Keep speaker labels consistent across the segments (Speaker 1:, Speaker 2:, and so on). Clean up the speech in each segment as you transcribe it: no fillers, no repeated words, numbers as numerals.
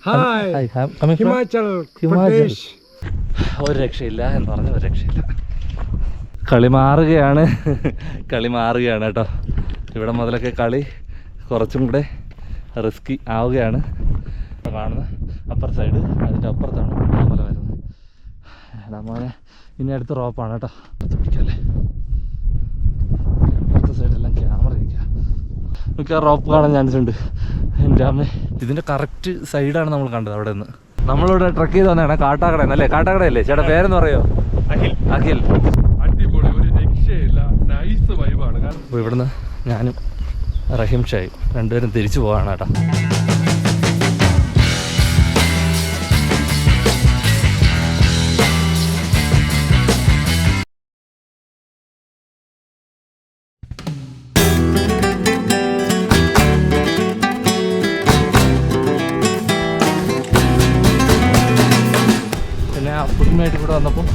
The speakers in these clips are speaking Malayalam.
Speaker 1: Hi, I'm coming from
Speaker 2: Himachal
Speaker 1: Himachal.
Speaker 2: Pradesh.
Speaker 1: ഒരു രക്ഷയില്ല എന്ന് പറഞ്ഞ ഒരു രക്ഷയില്ല. കളി മാറുകയാണ് കേട്ടോ. ഇവിടെ മുതലൊക്കെ കളി കുറച്ചും കൂടെ റിസ്കി ആവുകയാണ്. കാണുന്ന അപ്പർ സൈഡ്, അതിൻ്റെ അപ്പുറത്താണ് മല വരുന്നത്. മോനെ ഇനി അടുത്ത റോപ്പാണ് കേട്ടോ. പിടിക്കല്ലേ, അപ്പുറത്തെ സൈഡെല്ലാം ക്യാമറ ഇരിക്കുക. നമുക്ക് ആ റോപ്പ് കാണാൻ ചാൻസ് ഉണ്ട്. എൻ്റെ അമ്മ, ഇതിൻ്റെ കറക്റ്റ് സൈഡാണ് നമ്മൾ കണ്ടത്. അവിടെ നിന്ന് നമ്മളിവിടെ ട്രക്ക് ചെയ്ത് വന്നതാണ്. കാട്ടാക്കട എന്നല്ലേ? കാട്ടാക്കടയല്ലേ ചേട്ടാ? പേരെന്ന് പറയോ? അഖിൽ.
Speaker 2: അടിപൊളി, ഒരു രക്ഷയില്ല, നൈസ് വൈബാണ്.
Speaker 1: അപ്പോൾ ഇവിടുന്ന് ഞാനും റഹീം ഷായും രണ്ടുപേരും തിരിച്ചു പോവാണ് കേട്ടോ. പിന്നെ അപ്പുറമായിട്ട് ഇവിടെ വന്നപ്പോൾ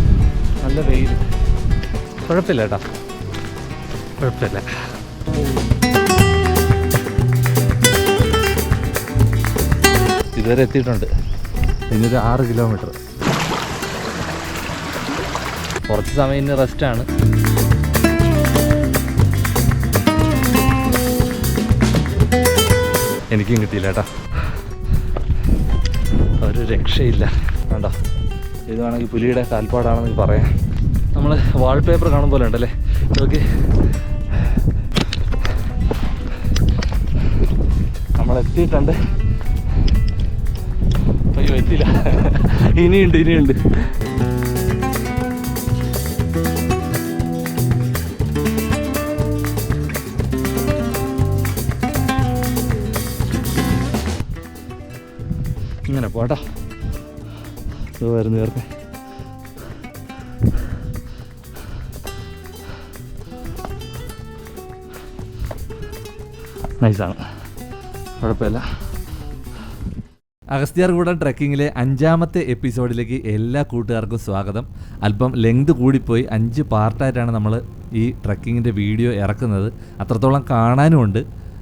Speaker 1: നല്ല വെയിൽ. കുഴപ്പമില്ല കേട്ടോ, കുഴപ്പമില്ല. ഇതുവരെ എത്തിയിട്ടുണ്ട്. ഇനിയൊരു 6 കിലോമീറ്റർ. കുറച്ച് സമയം ഇനി റെസ്റ്റാണ്. എനിക്കും കിട്ടിയില്ല കേട്ടോ, ഒരു രക്ഷയില്ല. വേണ്ട, ഇതാണെങ്കിൽ പുലിയുടെ കാൽപ്പാടാണെന്ന് പറയാം. നമ്മൾ വാൾപേപ്പർ കാണും പോലെ ഉണ്ടല്ലേ ഇതൊക്കെ. നമ്മളെത്തിയിട്ടുണ്ട്. അയ്യോ എത്തിയില്ല, ഇനിയുണ്ട്. ഇങ്ങനെ പോട്ടാ, ഇത് വരുന്നു ചേർക്കെ. നൈസാണ്, കുഴപ്പമില്ല. അഗസ്ത്യാർകൂടം ട്രെക്കിങ്ങിലെ 5ാമത്തെ എപ്പിസോഡിലേക്ക് എല്ലാ കൂട്ടുകാർക്കും സ്വാഗതം. അല്പം ലെങ്ത് കൂടിപ്പോയി. 5 പാർട്ടായിട്ടാണ് നമ്മൾ ഈ ട്രെക്കിങ്ങിൻ്റെ വീഡിയോ ഇറക്കുന്നത്. അത്രത്തോളം കാണാനുമുണ്ട്.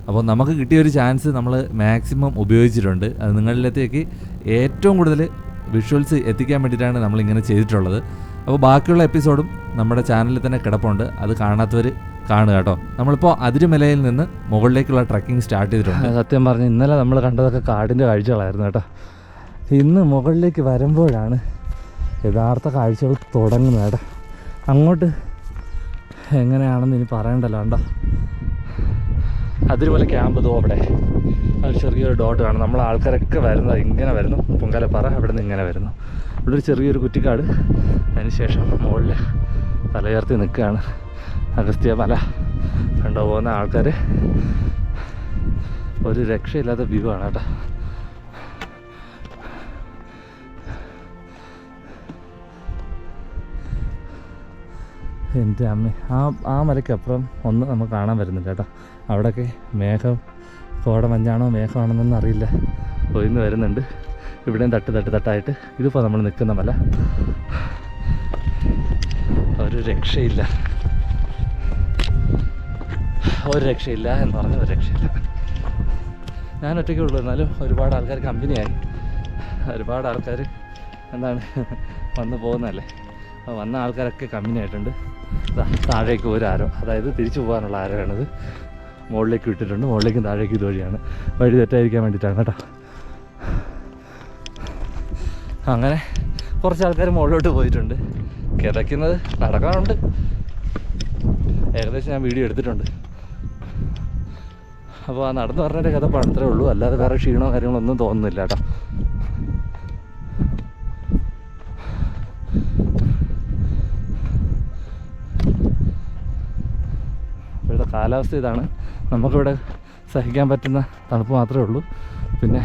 Speaker 1: അപ്പോൾ നമുക്ക് കിട്ടിയൊരു ചാൻസ് നമ്മൾ മാക്സിമം ഉപയോഗിച്ചിട്ടുണ്ട്. അത് നിങ്ങളിലേക്ക് ഏറ്റവും കൂടുതൽ വിഷ്വൽസ് എത്തിക്കാൻ വേണ്ടിയിട്ടാണ് നമ്മളിങ്ങനെ ചെയ്തിട്ടുള്ളത്. അപ്പോൾ ബാക്കിയുള്ള എപ്പിസോഡും നമ്മുടെ ചാനലിൽ തന്നെ കിടപ്പുണ്ട്. അത് കാണാത്തവർ കാണുക കേട്ടോ. നമ്മളിപ്പോൾ അതിരുമലയിൽ നിന്ന് മുകളിലേക്കുള്ള ട്രക്കിംഗ് സ്റ്റാർട്ട് ചെയ്തിട്ടുണ്ട്. സത്യം പറഞ്ഞ് ഇന്നലെ നമ്മൾ കണ്ടതൊക്കെ കാടിൻ്റെ കാഴ്ചകളായിരുന്നു കേട്ടോ. ഇന്ന് മുകളിലേക്ക് വരുമ്പോഴാണ് യഥാർത്ഥ കാഴ്ചകൾ തുടങ്ങുന്നത് കേട്ടോ. അങ്ങോട്ട് എങ്ങനെയാണെന്ന് ഇനി പറയണ്ടല്ലോ. കണ്ടോ, അതിരുമല ക്യാമ്പ് ഇതോ അവിടെ ഒരു ചെറിയൊരു ഡോട്ട് കാണും. നമ്മൾ ആൾക്കാരൊക്കെ വരുന്നത് ഇങ്ങനെ വരുന്നു. പൊങ്കാലപ്പാറ അവിടെ നിന്ന് ഇങ്ങനെ വരുന്നു. ഇവിടെ ഒരു ചെറിയൊരു കുറ്റിക്കാട്. അതിനുശേഷം മുകളിൽ തലയുയർത്തി നിൽക്കുകയാണ് അഗസ്ത്യ മല. കണ്ടോ പോകുന്ന ആൾക്കാർ. ഒരു രക്ഷയില്ലാത്ത വ്യൂ ആണ് കേട്ടോ. എൻ്റെ അമ്മ, ആ മലയ്ക്കപ്പുറം ഒന്ന് നമുക്ക് കാണാൻ വരുന്നില്ല കേട്ടോ. അവിടെയൊക്കെ മേഘം, കോടമഞ്ഞാണോ മേഘമാണെന്നൊന്നും അറിയില്ല, ഒയിന്ന് വരുന്നുണ്ട്. ഇവിടെയും തട്ടായിട്ട്. ഇതിപ്പോൾ നമ്മൾ നിൽക്കുന്ന മല. ഒരു രക്ഷയില്ല എന്ന് പറഞ്ഞ ഒരു രക്ഷയില്ല. ഞാൻ ഒറ്റയ്ക്കേ ഉള്ളൂ, എന്നാലും ഒരുപാട് ആൾക്കാർ കമ്പനിയായി. ഒരുപാട് ആൾക്കാർ വന്ന് പോകുന്നതല്ലേ. അപ്പോൾ വന്ന ആൾക്കാരൊക്കെ കമ്പനി ആയിട്ടുണ്ട്. താഴേക്ക് ഒരു ആരോ, അതായത് തിരിച്ചു പോകാനുള്ള ആരോയാണിത്. മുകളിലേക്ക് വിട്ടിട്ടുണ്ട്. മുകളിലേക്കും താഴേക്കും ഇതുവഴിയാണ്. വഴി തെറ്റായിരിക്കാൻ വേണ്ടിയിട്ടാണ് കേട്ടോ. അങ്ങനെ കുറച്ച് ആൾക്കാർ മുകളിലോട്ട് പോയിട്ടുണ്ട്. കിതയ്ക്കുന്നത് നടക്കാനുണ്ട്. ഏകദേശം ഞാൻ വീഡിയോ എടുത്തിട്ടുണ്ട്. അപ്പോൾ ആ നടന്നു പറഞ്ഞതിൻ്റെ കഥ അത്രേ ഉള്ളൂ. അല്ലാതെ വേറെ ക്ഷീണമോ കാര്യങ്ങളൊന്നും തോന്നുന്നില്ല കേട്ടോ. ഇവിടുത്തെ കാലാവസ്ഥ ഇതാണ്. നമുക്കിവിടെ സഹിക്കാൻ പറ്റുന്ന തണുപ്പ് മാത്രമേ ഉള്ളൂ. പിന്നെ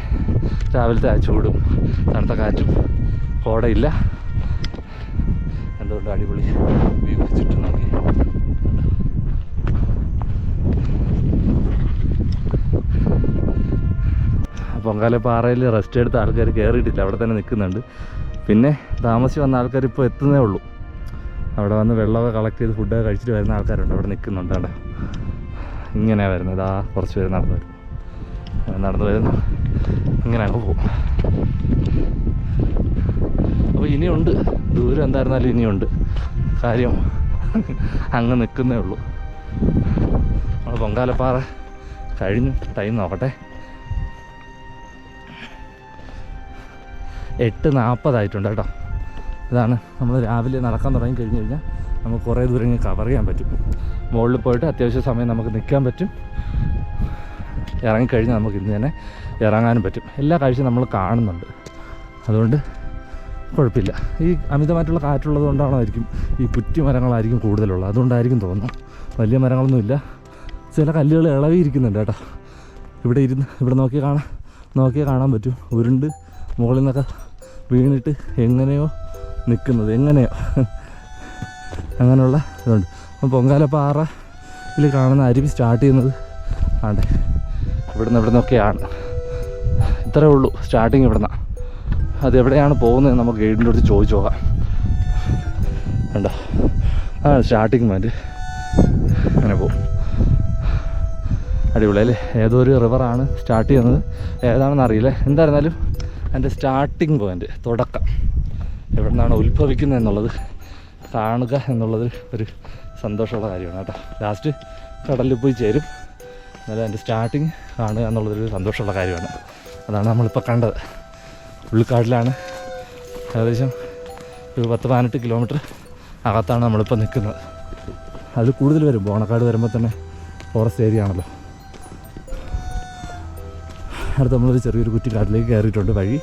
Speaker 1: രാവിലത്തെ ആ ചൂടും തണുത്ത കാറ്റും, കോടയില്ല. എന്തുകൊണ്ട് അടിപൊളി വ്യൂ ചുറ്റും നോക്കി. പൊങ്കാലപ്പാറയിൽ റെസ്റ്റ് എടുത്ത ആൾക്കാർ കയറിയിട്ടില്ല, അവിടെ തന്നെ നിൽക്കുന്നുണ്ട്. പിന്നെ താമസിച്ച് വന്ന ആൾക്കാർ ഇപ്പോൾ എത്തുന്നേ ഉള്ളൂ. അവിടെ വന്ന് വെള്ളമൊക്കെ കളക്ട് ചെയ്ത് ഫുഡൊക്കെ കഴിച്ചിട്ട് വരുന്ന ആൾക്കാരുണ്ട്, അവിടെ നിൽക്കുന്നുണ്ട്. അവിടെ ഇങ്ങനെയാണ് വരുന്നത്. കുറച്ച് പേര് നടന്നു വരുന്നു, ഇങ്ങനെ അങ്ങ് പോകും. ഇനിയുണ്ട്, ദൂരം എന്തായിരുന്നാലും ഇനിയുണ്ട്. കാര്യം അങ്ങ് നിൽക്കുന്നേ ഉള്ളൂ. നമ്മൾ പൊങ്കാലപ്പാറ കഴിഞ്ഞു. ടൈം നോക്കട്ടെ, 8:40 കേട്ടോ. ഇതാണ് നമ്മൾ രാവിലെ നടക്കാൻ തുടങ്ങി കഴിഞ്ഞ് കഴിഞ്ഞാൽ നമുക്ക് കുറേ ദൂരം ഇങ്ങനെ കവർ ചെയ്യാൻ പറ്റും. മുകളിൽ പോയിട്ട് അത്യാവശ്യ സമയം നമുക്ക് നിൽക്കാൻ പറ്റും. ഇറങ്ങിക്കഴിഞ്ഞാൽ നമുക്ക് ഇന്ന് തന്നെ ഇറങ്ങാനും പറ്റും. എല്ലാ കാഴ്ചയും നമ്മൾ കാണുന്നുണ്ട്, അതുകൊണ്ട് കുഴപ്പമില്ല. ഈ അമിതമായിട്ടുള്ള കാറ്റുള്ളത് കൊണ്ടാണായിരിക്കും ഈ കുറ്റിമരങ്ങളായിരിക്കും കൂടുതലുള്ളത്, അതുകൊണ്ടായിരിക്കും തോന്നുന്നു. വലിയ മരങ്ങളൊന്നുമില്ല. ചില കല്ലുകൾ ഇളവിയിരിക്കുന്നുണ്ട് കേട്ടോ. ഇവിടെ നോക്കിയാൽ കാണാൻ പറ്റും. ഉരുണ്ട് മുകളിൽ നിന്നൊക്കെ വീണിട്ട് എങ്ങനെയോ നിൽക്കുന്നത്, അങ്ങനെയുള്ള ഇതുണ്ട്. അപ്പം പൊങ്കാലപ്പാറയിൽ കാണുന്ന അരുവി സ്റ്റാർട്ട് ചെയ്യുന്നത് ആണ്ടെ ഇവിടെ നിന്നൊക്കെയാണ്. ഇത്രേ ഉള്ളൂ സ്റ്റാർട്ടിങ് ഇവിടുന്ന്. അതെവിടെയാണ് പോകുന്നത് നമുക്ക് ഗൈഡിൻ്റെ അടുത്ത് ചോദിച്ചു നോക്കാം. കണ്ടോ, സ്റ്റാർട്ടിങ് പോയിന്റ്. അങ്ങനെ പോകും. അടിപൊളി അല്ലേ? ഏതോ ഒരു റിവറാണ് സ്റ്റാർട്ട് ചെയ്യുന്നത്, ഏതാണെന്ന് അറിയില്ല. എന്തായിരുന്നാലും എൻ്റെ സ്റ്റാർട്ടിങ് പോയിന്റ്, തുടക്കം എവിടെ നിന്നാണ് ഉത്ഭവിക്കുന്നത് എന്നുള്ളത് കാണുക എന്നുള്ളത് ഒരു സന്തോഷമുള്ള കാര്യമാണ് കേട്ടോ. ലാസ്റ്റ് കടലിൽ പോയി ചേരും, എന്നാലും എൻ്റെ സ്റ്റാർട്ടിങ് കാണുക എന്നുള്ളതൊരു സന്തോഷമുള്ള കാര്യമാണ്. അതാണ് നമ്മളിപ്പോൾ കണ്ടത്. ഉൾക്കാട്ടിലാണ്. ഏകദേശം ഒരു 10-18 കിലോമീറ്റർ അകത്താണ് നമ്മളിപ്പോൾ നിൽക്കുന്നത്. അതിൽ കൂടുതൽ വരും. ബോണക്കാട് വരുമ്പോൾ തന്നെ ഫോറസ്റ്റ് ഏരിയ ആണല്ലോ. അടുത്ത് നമ്മളൊരു ചെറിയൊരു കുറ്റിക്കാട്ടിലേക്ക് കയറിയിട്ടുണ്ട്. വഴി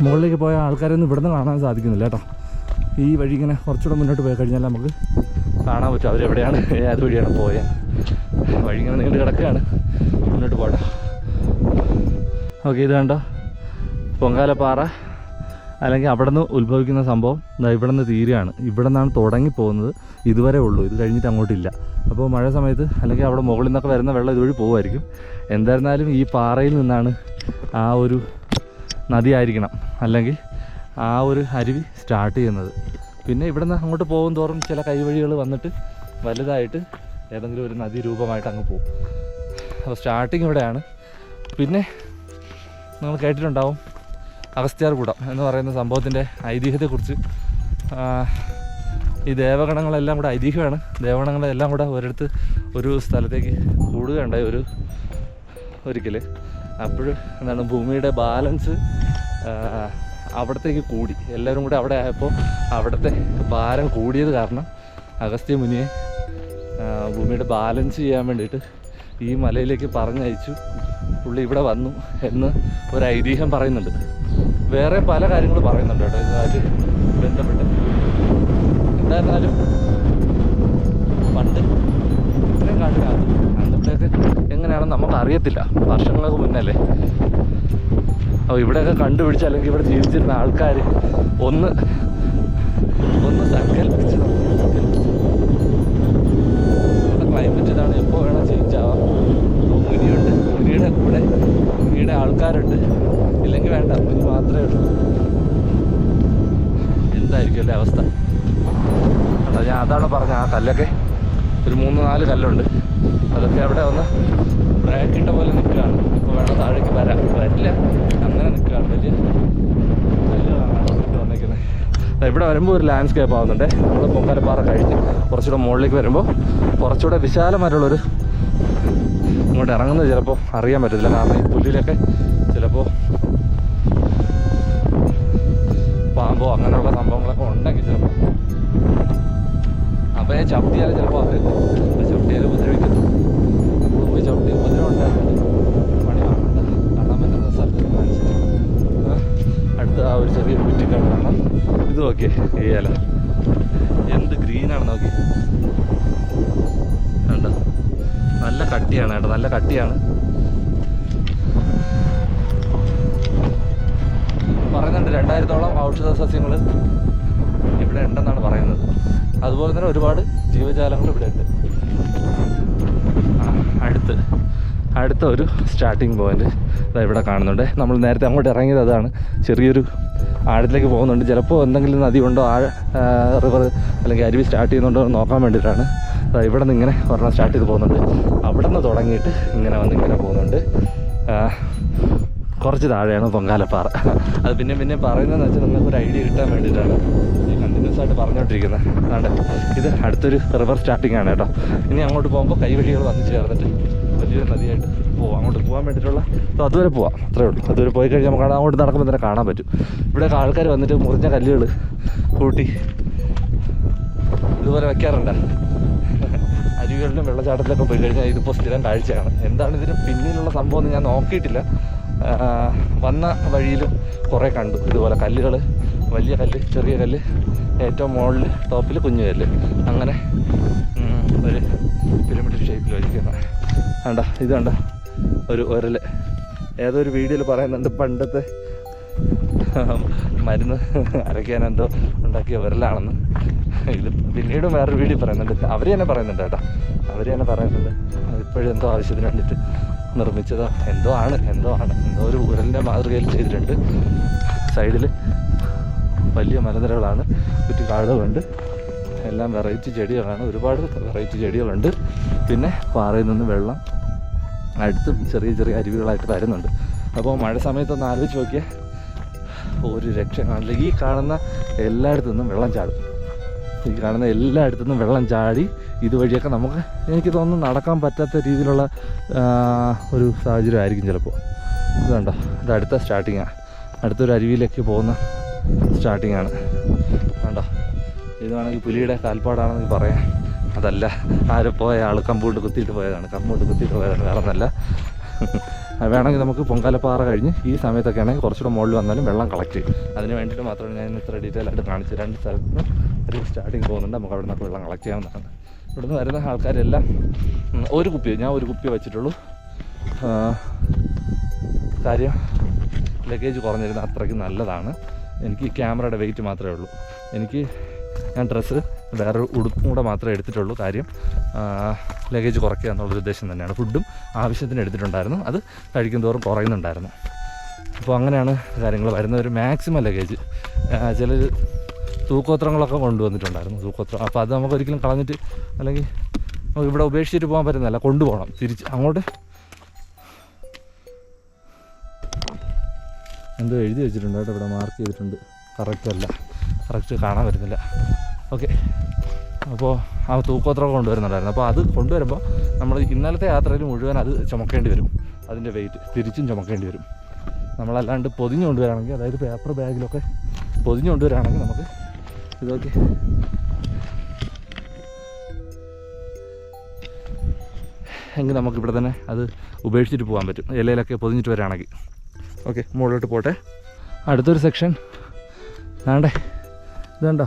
Speaker 1: മുകളിലേക്ക് പോയ ആൾക്കാരൊന്നും ഇവിടെ നിന്ന് കാണാൻ സാധിക്കുന്നില്ല കേട്ടോ. ഈ വഴി ഇങ്ങനെ കുറച്ചുകൂടെ മുന്നോട്ട് പോയി കഴിഞ്ഞാൽ നമുക്ക് കാണാൻ പറ്റും അവരെവിടെയാണ്, ഏത് വഴിയാണ് പോയത്. വഴി ഇങ്ങനെ നീണ്ട് കിടക്കുകയാണ്. മുന്നോട്ട് പോകട്ടെ. ഓക്കെ, ഇത് കണ്ടോ പൊങ്കാലപ്പാറ, അല്ലെങ്കിൽ അവിടെ നിന്ന് ഉത്ഭവിക്കുന്ന സംഭവം ഇവിടെ നിന്ന് തീരുകയാണ്. ഇവിടെ നിന്നാണ് തുടങ്ങിപ്പോകുന്നത്, ഇതുവരെ ഉള്ളൂ. ഇത് കഴിഞ്ഞിട്ട് അങ്ങോട്ടില്ല. അപ്പോൾ മഴ സമയത്ത് അല്ലെങ്കിൽ അവിടെ മുകളിൽ നിന്നൊക്കെ വരുന്ന വെള്ളം ഇതുവഴി പോകുമായിരിക്കും. എന്തായിരുന്നാലും ഈ പാറയിൽ നിന്നാണ് ആ ഒരു നദി ആയിരിക്കണം, അല്ലെങ്കിൽ ആ ഒരു അരുവി സ്റ്റാർട്ട് ചെയ്യുന്നത്. പിന്നെ ഇവിടെ നിന്ന് അങ്ങോട്ട് പോകും തോറും ചില കൈവഴികൾ വന്നിട്ട് വലുതായിട്ട് ഏതെങ്കിലും ഒരു നദി രൂപമായിട്ട് അങ്ങ് പോകും. അപ്പോൾ സ്റ്റാർട്ടിങ് ഇവിടെയാണ്. പിന്നെ നിങ്ങൾ കേട്ടിട്ടുണ്ടാവും അഗസ്ത്യാർകൂടം എന്ന് പറയുന്ന സംഭവത്തിൻ്റെ ഐതിഹ്യത്തെക്കുറിച്ച്. ഈ ദേവഗണങ്ങളെല്ലാം കൂടെ ഐതിഹ്യമാണ്. ദേവഗണങ്ങളെല്ലാം കൂടെ ഒരിടത്ത് ഒരു സ്ഥലത്തേക്ക് കൂടുകയുണ്ടായി ഒരിക്കൽ. അപ്പോൾ എന്താണ്, ഭൂമിയുടെ ബാലൻസ് അവിടത്തേക്ക് കൂടി. എല്ലാവരും കൂടെ അവിടെ ആയപ്പോൾ അവിടുത്തെ ഭാരം കൂടിയത് കാരണം അഗസ്ത്യ മുനിയെ ഭൂമിയുടെ ബാലൻസ് ചെയ്യാൻ വേണ്ടിയിട്ട് ഈ മലയിലേക്ക് പറഞ്ഞയച്ചു. പുള്ളി ഇവിടെ വന്നു എന്ന് ഒരു ഐതിഹ്യം പറയുന്നുണ്ട്. വേറെ പല കാര്യങ്ങൾ പറയുന്നുണ്ട് കേട്ടോ ഇതുമായിട്ട് ബന്ധപ്പെട്ട്. എന്തായിരുന്നാലും പണ്ട് ഇത്രയും കാട്ടിനകത്ത് അന്നത്തേക്ക് എങ്ങനെയാണെന്ന് നമുക്ക് അറിയത്തില്ല. വർഷങ്ങൾക്ക് മുന്നല്ലേ. അപ്പോൾ ഇവിടെയൊക്കെ കണ്ടുപിടിച്ച് അല്ലെങ്കിൽ ഇവിടെ ജീവിച്ചിരുന്ന ആൾക്കാർ ഒന്ന് സങ്കല്പിച്ച് നമ്മുടെ ക്ലൈമറ്റ് ഇതാണ്, എപ്പോൾ വേണം ചേഞ്ച് ആവാം. മുനിയുണ്ട്, മുനിയുടെ കൂടെ മുനിയുടെ ആൾക്കാരുണ്ട്, ഇല്ലെങ്കിൽ വേണ്ട, മുനി മാത്രമേ ഉള്ളൂ. എന്തായിരിക്കും അല്ലേ അവസ്ഥ? കേട്ടോ, ഞാൻ അതാണ് പറഞ്ഞത്. ആ കല്ലൊക്കെ ഒരു 3-4 കല്ലുണ്ട്. അതൊക്കെ അവിടെ ഒന്ന് ബ്രേക്കിട്ട പോലെ നിൽക്കുകയാണ്. ഇപ്പോൾ വേണം താഴേക്ക് വരില്ല, അങ്ങനെ നിൽക്കുകയാണ്. വലിയ കല്ലുകളാണ് വന്നിരിക്കുന്നത്. ഇവിടെ വരുമ്പോൾ ഒരു ലാൻഡ്സ്കേപ്പ് ആവുന്നുണ്ട്. നമ്മൾ പൊങ്കാലപ്പാറ കഴിഞ്ഞ് കുറച്ചുകൂടെ മുകളിലേക്ക് വരുമ്പോൾ കുറച്ചുകൂടെ വിശാലമായിട്ടുള്ളൊരു ഇങ്ങോട്ട് ഇറങ്ങുന്നത് ചിലപ്പോൾ അറിയാൻ പറ്റത്തില്ല. കാരണം ഈ പുല്ലിലൊക്കെ ചിലപ്പോൾ പാമ്പോ അങ്ങനെയുള്ള സംഭവങ്ങളൊക്കെ ഉണ്ടെങ്കിൽ ചിലപ്പോൾ അപ്പോൾ ചവിട്ടിയാൽ ചിലപ്പോൾ അവർ ചവിട്ടിയാൽ ഉപദ്രവിക്കുന്നു. നമ്മൾ പോയി ചവിട്ടി ഉപദ്രവം ഉണ്ടാക്കുന്നുണ്ട്. പണി കാണണ്ട, കാണാൻ പറ്റുന്ന സ്ഥലത്ത് കാണിച്ചിട്ട് അടുത്ത ആ ഒരു ചെറിയ കുറ്റിക്കാട് കാണാം. ഇത് നോക്കിയേ, ഈ ഇല എന്ത് ഗ്രീനാണ് നോക്കി. കണ്ടോ, നല്ല കട്ടിയാണ് കേട്ടോ, നല്ല കട്ടിയാണ്. പറയുന്നുണ്ട് 2000-ഓളം ഔഷധ സസ്യങ്ങൾ ഇവിടെ ഉണ്ടെന്നാണ് പറയുന്നത്. അതുപോലെ തന്നെ ഒരുപാട് ജീവജാലങ്ങൾ ഇവിടെ ഉണ്ട്. അടുത്ത ഒരു സ്റ്റാർട്ടിങ് പോയിന്റ് ഇവിടെ കാണുന്നുണ്ട്. നമ്മൾ നേരത്തെ അങ്ങോട്ട് ഇറങ്ങിയത് അതാണ്. ചെറിയൊരു ആഴത്തിലേക്ക് പോകുന്നുണ്ട്. ചിലപ്പോൾ എന്തെങ്കിലും നദി ഉണ്ടോ, റിവർ അല്ലെങ്കിൽ അരുവി സ്റ്റാർട്ട് ചെയ്യുന്നുണ്ടോ എന്ന് നോക്കാൻ വേണ്ടിയിട്ടാണ്. ഇവിടെ നിന്ന് ഇങ്ങനെ ഒരെണ്ണം സ്റ്റാർട്ട് ചെയ്ത് പോകുന്നുണ്ട്. അവിടെ നിന്ന് തുടങ്ങിയിട്ട് ഇങ്ങനെ വന്ന് ഇങ്ങനെ പോകുന്നുണ്ട്. കുറച്ച് താഴെയാണ് പൊങ്കാലപ്പാറ. അത് പിന്നെ പറയുന്നതെന്ന് വെച്ചാൽ നിങ്ങൾക്കൊരു ഐഡിയ കിട്ടാൻ വേണ്ടിയിട്ടാണ് ഈ കണ്ടിന്യൂസ് ആയിട്ട് പറഞ്ഞുകൊണ്ടിരിക്കുന്നത്. അതുകൊണ്ട് ഇത് അടുത്തൊരു റിവർ സ്റ്റാർട്ടിംഗ് ആണ് കേട്ടോ. ഇനി അങ്ങോട്ട് പോകുമ്പോൾ കൈവഴികൾ വന്ന് ചേർന്നിട്ട് വലിയൊരു നദിയായിട്ട് പോവാം. അങ്ങോട്ട് പോകാൻ വേണ്ടിയിട്ടുള്ള അതുവരെ പോവാം, അത്രേ ഉള്ളൂ. അതുവരെ പോയി കഴിഞ്ഞാൽ നമുക്ക് അങ്ങോട്ട് നടക്കുമ്പോൾ തന്നെ കാണാൻ പറ്റും. ഇവിടെയൊക്കെ ആൾക്കാർ വന്നിട്ട് മുറിഞ്ഞ കല്ലുകൾ കൂട്ടി ഇതുപോലെ വയ്ക്കാറുണ്ട്. അരുവികളിലും വെള്ളച്ചാട്ടത്തിലൊക്കെ പോയി കഴിഞ്ഞാൽ ഇതിപ്പോൾ സ്ഥിരം കാഴ്ചയാണ്. എന്താണ് ഇതിന് പിന്നിലുള്ള സംഭവം എന്ന് ഞാൻ നോക്കിയിട്ടില്ല. വന്ന വഴിയിലും കുറേ കണ്ടു ഇതുപോലെ കല്ലുകൾ, വലിയ കല്ല്, ചെറിയ കല്ല്, ഏറ്റവും മുകളിൽ ടോപ്പിൽ കുഞ്ഞു കല്ല്, അങ്ങനെ ഒരു പിരമിഡ് ഷേപ്പിൽ വയ്ക്കുന്നത് കണ്ടോ. ഇത് കണ്ടോ, ഒരു ഉരൽ. ഏതോ ഒരു വീഡിയോയിൽ പറയുന്നുണ്ട് പണ്ടത്തെ മരുന്ന് അരയ്ക്കാനെന്തോ ഉണ്ടാക്കിയ ഉരലാണെന്ന്. ഇത് പിന്നീടും വേറൊരു വീഡിയോ പറയുന്നുണ്ട്. അവർ തന്നെ പറയുന്നുണ്ട് കേട്ടോ, അവർ തന്നെ പറയുന്നുണ്ട് ഇപ്പോഴും എന്തോ ആവശ്യത്തിന് വേണ്ടിയിട്ട് നിർമ്മിച്ചതോ എന്തോ ഒരു ഉരലിൻ്റെ മാതൃകയിൽ ചെയ്തിട്ടുണ്ട്. സൈഡിൽ വലിയ മലനിരകളാണ്, ചുറ്റി കാടുകളുണ്ട്, എല്ലാം വെറൈറ്റി ചെടികളാണ്, ഒരുപാട് വെറൈറ്റി ചെടികളുണ്ട്. പിന്നെ പാറയിൽ നിന്ന് വെള്ളം അടുത്തും ചെറിയ ചെറിയ അരുവികളായിട്ട് വരുന്നുണ്ട്. അപ്പോൾ മഴ സമയത്തൊന്ന് ആലോചിച്ച് നോക്കിയാൽ ഒരു രക്ഷ കാണില്ല. ഈ കാണുന്ന എല്ലായിടത്തു നിന്നും വെള്ളം ചാടും. ഈ കാണുന്ന എല്ലായിടത്തു നിന്നും വെള്ളം ചാടി ഇതുവഴിയൊക്കെ നമുക്ക് എനിക്ക് തോന്നുന്നു നടക്കാൻ പറ്റാത്ത രീതിയിലുള്ള ഒരു സാഹചര്യം ആയിരിക്കും ചിലപ്പോൾ. ഇത് കണ്ടോ, ഇത് അടുത്ത സ്റ്റാർട്ടിങ്ങാണ്, അടുത്തൊരു അരുവിയിലേക്ക് പോകുന്ന സ്റ്റാർട്ടിങ്ങാണ് കണ്ടോ. ഇത് വേണമെങ്കിൽ പുലിയുടെ കാൽപ്പാടാണെന്ന് പറയാം. അതല്ല, ആരും പോയ ആൾ കമ്പൗണ്ട് കുത്തിയിട്ട് പോയതാണ്, വേറെ ഒന്നല്ല. വേണമെങ്കിൽ നമുക്ക് പൊങ്കാലപ്പാറ കഴിഞ്ഞ് ഈ സമയത്തൊക്കെ ആണെങ്കിൽ കുറച്ചുകൂടെ മുകളിൽ വന്നാലും വെള്ളം കളക്ട് ചെയ്യും. അതിന് വേണ്ടിയിട്ട് മാത്രമാണ് ഞാൻ ഇത്ര ഡീറ്റെയിൽ ആയിട്ട് കാണിച്ചു. 2 സ്ഥലത്ത് ഒരു സ്റ്റാർട്ടിങ് പോകുന്നുണ്ട്, നമുക്ക് അവിടെ നിന്നൊക്കെ വെള്ളം കളക്ട് ചെയ്യാവുന്നതാണ്. ഇവിടുന്ന് വരുന്ന ആൾക്കാരെല്ലാം ഞാൻ ഒരു കുപ്പി വെച്ചിട്ടുള്ളൂ. കാര്യം ലഗേജ് കുറഞ്ഞിരുന്ന അത്രയ്ക്ക് നല്ലതാണ്. എനിക്ക് ക്യാമറയുടെ വെയിറ്റ് മാത്രമേ ഉള്ളൂ. ഞാൻ ഡ്രസ്സ് വേറെ ഉടുപ്പും കൂടെ മാത്രമേ എടുത്തിട്ടുള്ളൂ. കാര്യം ലഗേജ് കുറയ്ക്കുക എന്നുള്ളൊരു ഉദ്ദേശം തന്നെയാണ്. ഫുഡും ആവശ്യത്തിന് എടുത്തിട്ടുണ്ടായിരുന്നു, അത് കഴിക്കും തോറും കുറയുന്നുണ്ടായിരുന്നു. അപ്പോൾ അങ്ങനെയാണ് കാര്യങ്ങൾ വരുന്ന. ഒരു മാക്സിമം ലഗേജ് ചിലർ തൂക്കോത്രങ്ങളൊക്കെ കൊണ്ടുവന്നിട്ടുണ്ടായിരുന്നു, തൂക്കോത്രം. അപ്പോൾ അത് നമുക്ക് ഒരിക്കലും കളഞ്ഞിട്ട് അല്ലെങ്കിൽ നമുക്ക് ഇവിടെ ഉപേക്ഷിച്ചിട്ട് പോകാൻ പറ്റുന്നതല്ല, കൊണ്ടുപോകണം തിരിച്ച് അങ്ങോട്ട്. എന്തോ എഴുതി വെച്ചിട്ടുണ്ട് കേട്ടോ, ഇവിടെ മാർക്ക് ചെയ്തിട്ടുണ്ട്. കറക്റ്റ് കാണാൻ പറ്റുന്നില്ല. ഓക്കെ, അപ്പോൾ ആ തൂക്കോത്രമൊക്കെ കൊണ്ടുവരുന്നുണ്ടായിരുന്നു. അപ്പോൾ അത് കൊണ്ടുവരുമ്പോൾ നമ്മൾ ഇന്നലത്തെ യാത്രയിൽ മുഴുവൻ അത് ചുമക്കേണ്ടി വരും, അതിൻ്റെ വെയിറ്റ് തിരിച്ചും ചുമക്കേണ്ടി വരും. നമ്മളല്ലാണ്ട് പൊതിഞ്ഞ് കൊണ്ടുവരാണെങ്കിൽ, അതായത് പേപ്പർ ബാഗിലൊക്കെ പൊതിഞ്ഞ് കൊണ്ടുവരാണെങ്കിൽ നമുക്ക് ഇതൊക്കെ എങ്കിൽ നമുക്കിവിടെ തന്നെ അത് ഉപേക്ഷിച്ചിട്ട് പോകാൻ പറ്റും, ഇലയിലൊക്കെ പൊതിഞ്ഞിട്ട് വരാണെങ്കിൽ. ഓക്കെ, മുകളിലോട്ട് പോട്ടെ. അടുത്തൊരു സെക്ഷൻ വേണ്ടേ, ഇതുണ്ടോ,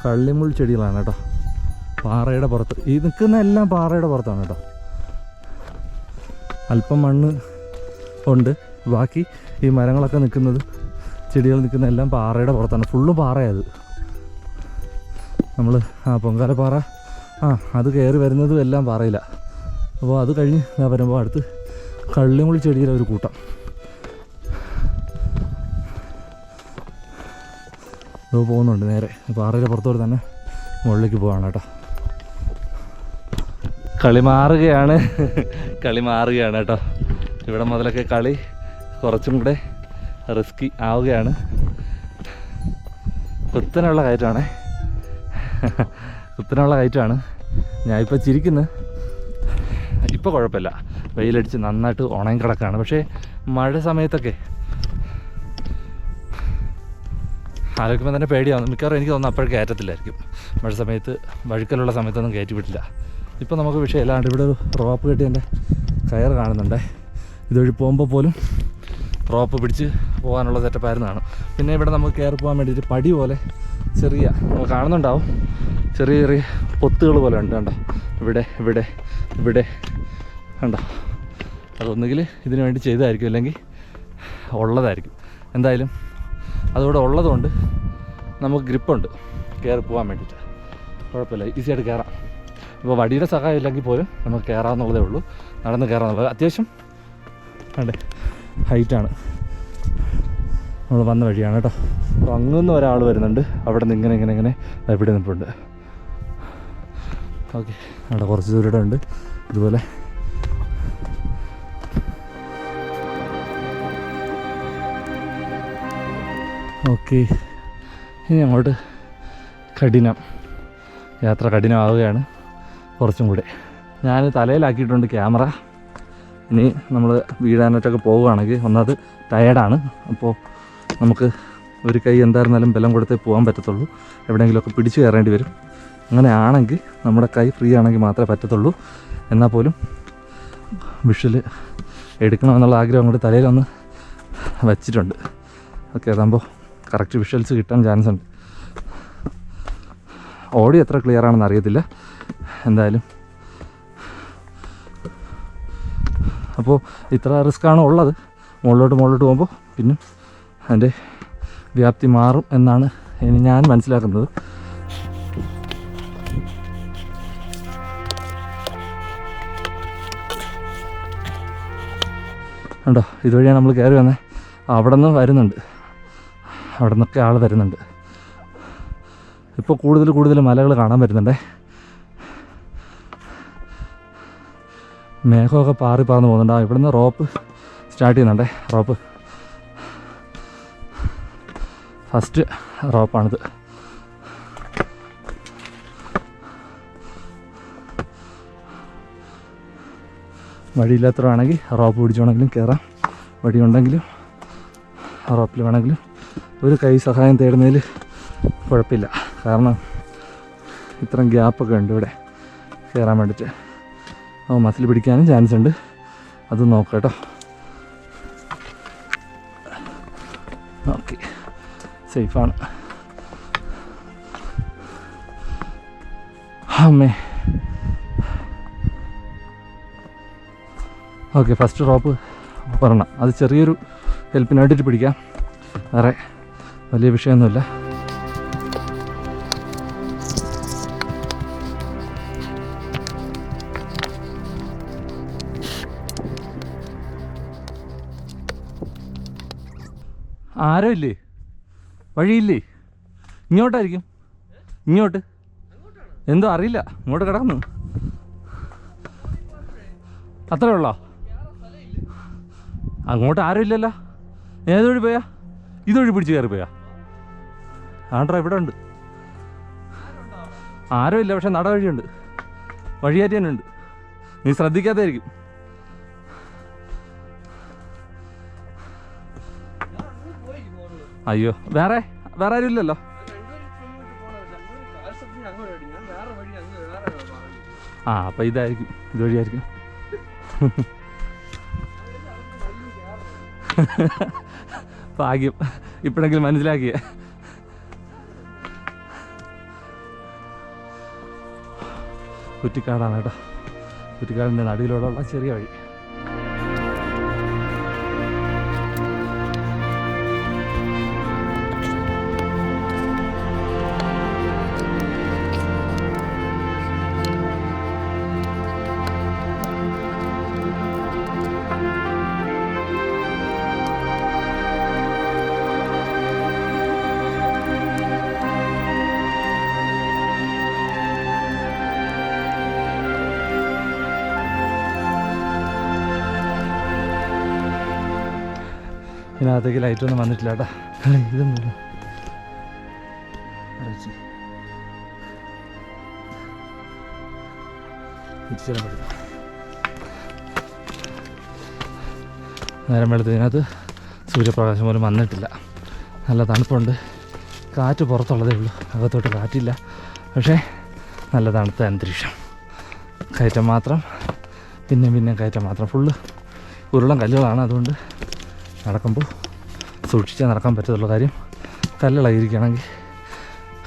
Speaker 1: കള്ളിമുൾ ചെടികളാണ് കേട്ടോ. പാറയുടെ പുറത്ത് ഈ നിൽക്കുന്ന എല്ലാം പാറയുടെ പുറത്താണ് കേട്ടോ. അല്പം മണ്ണ് ഉണ്ട്, ബാക്കി ഈ മരങ്ങളൊക്കെ നിൽക്കുന്നത്, ചെടികൾ നിൽക്കുന്ന എല്ലാം പാറയുടെ പുറത്താണ്. ഫുള്ളും പാറയത്. നമ്മൾ പൊങ്കാലപ്പാറ അത് കയറി വരുന്നതും എല്ലാം പാറയില്ല. അപ്പോൾ അത് കഴിഞ്ഞ് വരുമ്പോൾ അടുത്ത് കള്ളിമുൾ ചെടിയുടെ ഒരു കൂട്ടം. ഇത് പോകുന്നുണ്ട് നേരെ പാറയുടെ പുറത്തോട്ട് തന്നെ മുകളിലേക്ക് പോവാണ് കേട്ടോ. കളി മാറുകയാണ് കേട്ടോ. ഇവിടെ മുതലൊക്കെ കളി കുറച്ചും കൂടെ റിസ്കി ആവുകയാണ്. കുത്തനുള്ള കയറ്റമാണ്. ഞാനിപ്പോൾ ചിരിക്കുന്നത്. ഇപ്പോൾ കുഴപ്പമില്ല, വെയിലടിച്ച് നന്നായിട്ട് ഉണങ്ങി കിടക്കുകയാണ്. പക്ഷേ മഴ സമയത്തൊക്കെ ആലോചിക്കുമ്പോൾ തന്നെ പേടിയാവുന്നു. മിക്കവാറും എനിക്ക് തോന്നുന്നു അപ്പോഴേക്ക് കയറ്റത്തില്ലായിരിക്കും. മഴ സമയത്ത് വഴുക്കലുള്ള സമയത്തൊന്നും കയറ്റി വിട്ടില്ല. ഇപ്പോൾ നമുക്ക് വിഷയമില്ലാണ്ട് ഇവിടെ ഒരു റോപ്പ് കെട്ടി എൻ്റെ കയർ കാണുന്നുണ്ട്. ഇതുവഴി പോകുമ്പോൾ പോലും റോപ്പ് പിടിച്ച് പോകാനുള്ള സെറ്റപ്പായിരുന്നതാണ്. പിന്നെ ഇവിടെ നമുക്ക് കയറി പോകാൻ വേണ്ടിയിട്ട് പടി പോലെ ചെറിയ നമുക്ക് കാണുന്നുണ്ടാവും, ചെറിയ ചെറിയ പൊത്തുകൾ പോലെ ഉണ്ട് കണ്ടോ. ഇവിടെ കണ്ടോ. അതൊന്നുകിൽ ഇതിനു വേണ്ടി ചെയ്തതായിരിക്കും, അല്ലെങ്കിൽ ഉള്ളതായിരിക്കും. എന്തായാലും അതുകൂടെ ഉള്ളതുകൊണ്ട് നമുക്ക് ഗ്രിപ്പുണ്ട് കയറി പോകാൻ വേണ്ടിയിട്ട്. കുഴപ്പമില്ല, ഈസിയായിട്ട് കയറാം. ഇപ്പോൾ വടിയുടെ സഹായം ഇല്ലെങ്കിൽ പോലും നമുക്ക് കയറാമെന്നുള്ളതേ ഉള്ളൂ, നടന്ന് കയറാമെന്നുള്ളത്. അത്യാവശ്യം അതെ ഹൈറ്റാണ്. നമ്മൾ വന്ന വഴിയാണ് കേട്ടോ. അപ്പോൾ അങ്ങുന്ന ഒരാൾ വരുന്നുണ്ട്, അവിടെ നിന്ന് ഇങ്ങനെ ഇവിടെ നിൽപ്പുണ്ട്. ഓക്കെ, അവിടെ കുറച്ച് ദൂരം ഉണ്ട് ഇതുപോലെ. ഓക്കെ, ഇനി അങ്ങോട്ട് യാത്ര കഠിനമാവുകയാണ് കുറച്ചും കൂടെ. ഞാൻ തലയിലാക്കിയിട്ടുണ്ട് ക്യാമറ. ഇനി നമ്മൾ വീഴാനായിട്ടൊക്കെ പോവുകയാണെങ്കിൽ ഒന്നത് ടയേർഡാണ്. അപ്പോൾ നമുക്ക് ഒരു കൈ എന്തായിരുന്നാലും ബലം കൊടുത്തേ പോകാൻ പറ്റത്തുള്ളൂ. എവിടെയെങ്കിലുമൊക്കെ പിടിച്ചു കയറേണ്ടി വരും. അങ്ങനെയാണെങ്കിൽ നമ്മുടെ കൈ ഫ്രീ ആണെങ്കിൽ മാത്രമേ പറ്റത്തുള്ളൂ. എന്നാൽ പോലും വിഷ്വൽ എടുക്കണമെന്നുള്ള ആഗ്രഹം കൊണ്ട് തലയിലൊന്ന് വച്ചിട്ടുണ്ട്. ഓക്കെ, അതാകുമ്പോൾ കറക്റ്റ് വിഷ്വൽസ് കിട്ടാൻ ചാൻസ് ഉണ്ട്. ഓഡിയോ എത്ര ക്ലിയർ ആണെന്ന് അറിയത്തില്ല. എന്തായാലും അപ്പോൾ ഇത്ര റിസ്ക്കാണ് ഉള്ളത്. മുകളിലോട്ട് പോകുമ്പോൾ പിന്നെ അതിൻ്റെ വ്യാപ്തി മാറും എന്നാണ് ഇനി ഞാൻ മനസ്സിലാക്കുന്നത്. കണ്ടോ, ഇതുവഴിയാണ് നമ്മൾ കയറി വന്നത്. അവിടെ നിന്ന് വരുന്നുണ്ട്, അവിടെ നിന്നൊക്കെ ആൾ വരുന്നുണ്ട്. ഇപ്പോൾ കൂടുതൽ മലകൾ കാണാൻ പറ്റുന്നുണ്ടേ. മേഘമൊക്കെ പാറി പറന്ന് പോകുന്നുണ്ട്. ഇവിടെ നിന്ന് റോപ്പ് സ്റ്റാർട്ട് ചെയ്യുന്നുണ്ടേ. റോപ്പ് ഫസ്റ്റ് റോപ്പാണിത്. വഴിയില്ലാത്തവരാണെങ്കിൽ റോപ്പ് പിടിച്ച് വേണമെങ്കിലും കയറാം. വഴിയുണ്ടെങ്കിലും റോപ്പിൽ വേണമെങ്കിലും ഒരു കൈ സഹായം തേടുന്നതിൽ കുഴപ്പമില്ല. കാരണം ഇത്രയും ഗ്യാപ്പൊക്കെ ഉണ്ട് ഇവിടെ കയറാൻ വേണ്ടിയിട്ട്. മസിൽ പിടിക്കാനും ചാൻസ് ഉണ്ട്. അത് നോക്കാം കേട്ടോ. ഓക്കെ, സേഫാണ്. അമ്മേ. ഓക്കെ, ഫസ്റ്റ് റോപ്പ് പറയണം. അത് ചെറിയൊരു ഹെൽപ്പിനായിട്ടിട്ട് പിടിക്കാം, വേറെ വലിയ വിഷയമൊന്നുമില്ല. ആരോ ഇല്ലേ? വഴിയില്ലേ? ഇങ്ങോട്ടായിരിക്കും. ഇങ്ങോട്ട് എന്തോ അറിയില്ല, ഇങ്ങോട്ട് കിടക്കുന്നു. അത്രേ ഉള്ളോ? അങ്ങോട്ട് ആരും ഇല്ലല്ലോ. ഏതുവഴി പോയാ? ഇതുവഴി പിടിച്ച് കയറി പോയാ? ആണ്ട്രാ ഇവിടെ ഉണ്ട്. ആരും ഇല്ല, പക്ഷെ നട വഴിയുണ്ട്, വഴിയാറ്റി തന്നെ ഉണ്ട്. നീ ശ്രദ്ധിക്കാത്തായിരിക്കും. അയ്യോ, വേറെ ആരും ഇല്ലല്ലോ. ആ, അപ്പം ഇതായിരിക്കും, ഇതുവഴിയായിരിക്കും. ഭാഗ്യം, ഇപ്പോഴെങ്കിലും മനസ്സിലാക്കിയ. കുറ്റിക്കാടാണ് കേട്ടോ. കുറ്റിക്കാടിൻ്റെ നടുവിലൂടെയുള്ള ചെറിയ വഴി. ഇതിനകത്തേക്ക് ലൈറ്റൊന്നും വന്നിട്ടില്ല കേട്ടോ. ഇതൊന്നുമില്ല. നേരം വെളുത്ത് ഇതിനകത്ത് സൂര്യപ്രകാശം പോലും വന്നിട്ടില്ല. നല്ല തണുപ്പുണ്ട്. കാറ്റ് പുറത്തുള്ളതേ ഉള്ളൂ, അകത്തോട്ട് കാറ്റില്ല. പക്ഷേ നല്ല തണുത്ത അന്തരീക്ഷം. കയറ്റം മാത്രം, പിന്നെ കയറ്റം മാത്രം. ഫുള്ള് ഉരുളൻ കല്ലുകളാണ്. അതുകൊണ്ട് നടക്കുമ്പോൾ സൂക്ഷിച്ചേ നടക്കാൻ പറ്റത്തുള്ള. കാര്യം കല്ലിളകിയിരിക്കുകയാണെങ്കിൽ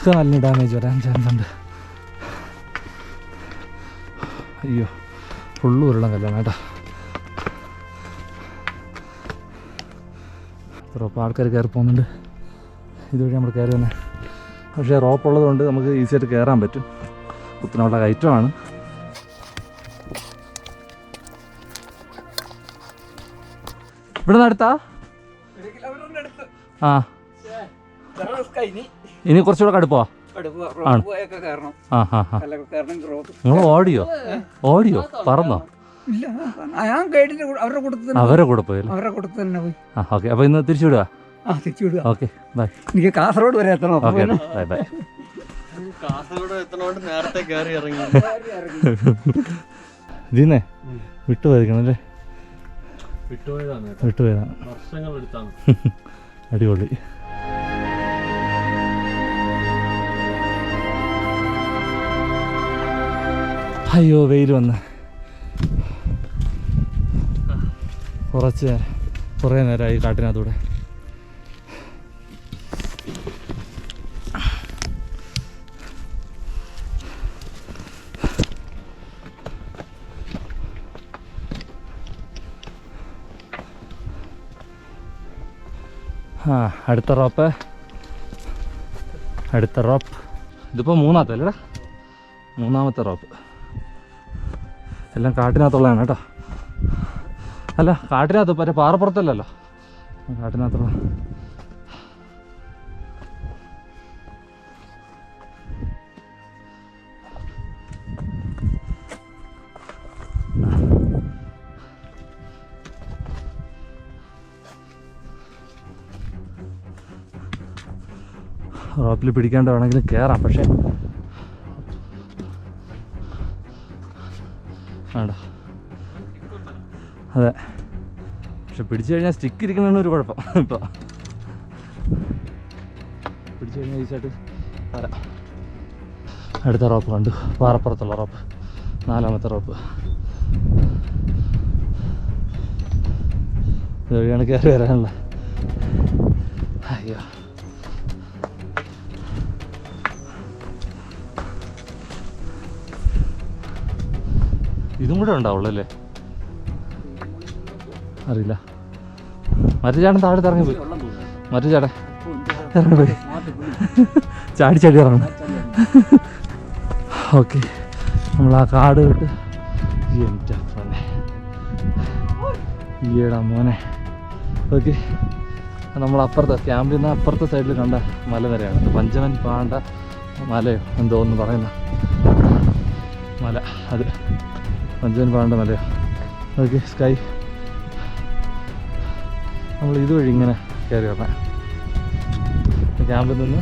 Speaker 1: കാലിന് ഡാമേജ് വരാൻ ചാൻസ് ഉണ്ട്. അയ്യോ, ഫുള്ള് ഉരുളൻ കല്ലാണ് കേട്ടോ. റോപ്പ് ആൾക്കാർ കയറി പോകുന്നുണ്ട്. ഇതുവഴി നമ്മൾ കയറി തന്നെ. പക്ഷേ റോപ്പുള്ളത് കൊണ്ട് നമുക്ക് ഈസിയായിട്ട് കയറാൻ പറ്റും. കുത്തിനുള്ള കയറ്റമാണ്. ഇവിടെ നിന്ന് അടുത്താ? ആ, ഇനി കുറച്ചുകൂടെ കടുപ്പോ? നിങ്ങൾ ഓടിയോ പറന്നോ?
Speaker 3: ഞാൻ കേട്ടിട്ട്
Speaker 1: അവരെ കൂടെ പോയി
Speaker 3: തന്നെ പോയി.
Speaker 1: ഓക്കെ. അപ്പോൾ ഇന്ന് തിരിച്ചു വിടുക?
Speaker 3: തിരിച്ചു വിടുക.
Speaker 1: Okay, bye.
Speaker 3: എനിക്ക് കാസർഗോഡ് വരെ എത്തണം.
Speaker 1: Okay, bye bye.
Speaker 4: കാസർഗോഡ് എത്തണോണ്ട് നേരത്തെ കയറി ഇറങ്ങി.
Speaker 1: ഇതിന്നെ വിട്ടുപോയിരിക്കണല്ലേ?
Speaker 4: വിട്ടുപോയതാണ്. വർഷങ്ങൾ എടുത്താണ്.
Speaker 1: അടിപൊളി. അയ്യോ, വെയിൽ വന്ന് കുറേ നേരമായി കാട്ടിനകത്തൂടെ. അടുത്ത റോപ്പ്. ഇതിപ്പോൾ മൂന്നാമത്തല്ലേടാ? മൂന്നാമത്തെ റോപ്പ്. എല്ലാം കാട്ടിനകത്തുള്ളതാണ് കേട്ടോ. അല്ല, കാട്ടിനകത്ത് മറ്റേ പാറപ്പുറത്തല്ലല്ലോ, കാട്ടിനകത്തുള്ള. റോപ്പിൽ പിടിക്കാണ്ട് വേണമെങ്കിലും കയറാം, പക്ഷേ വേണ്ട. അതെ, പക്ഷെ പിടിച്ചു കഴിഞ്ഞാൽ സ്റ്റിക്ക് ഇരിക്കണമെന്നൊരു കുഴപ്പം. ഇപ്പോൾ പിടിച്ചു കഴിഞ്ഞാൽ ഈസായിട്ട് വരാം. അടുത്ത റോപ്പ് കണ്ടു, പാറപ്പുറത്തുള്ള റോപ്പ്, 4ാമത്തെ റോപ്പ്. ഇതുവഴിയാണ് കയറി വരാനുള്ള. അയ്യോ, ഇതും കൂടെ ഉണ്ടാവുള്ളൂ അല്ലേ? അറിയില്ല. മറ്റു ചേട്ടൻ താഴെ ഇറങ്ങിപ്പോയി. മറ്റു ചേട്ടൻ ഇറങ്ങിപ്പോയി, ചാടി ഇറങ്ങണം. ഓക്കെ, നമ്മൾ ആ കാട് വിട്ട് എൻ്റെ ഈടാ മോനെ. ഓക്കെ, നമ്മളപ്പുറത്തെ ക്യാമ്പിൽ നിന്ന് അപ്പുറത്തെ സൈഡിൽ കണ്ട മലനിരയാണ്. പഞ്ചവൻ പാണ്ട മലയോ എന്തോ ഒന്ന് പറയുന്ന മല, അത് പഞ്ചവൻ പാണ്ട മലയോ. Okay, sky. നമ്മൾ ഇതുവഴി ഇങ്ങനെ കയറി വരണം. ക്യാമ്പിൽ നിന്ന്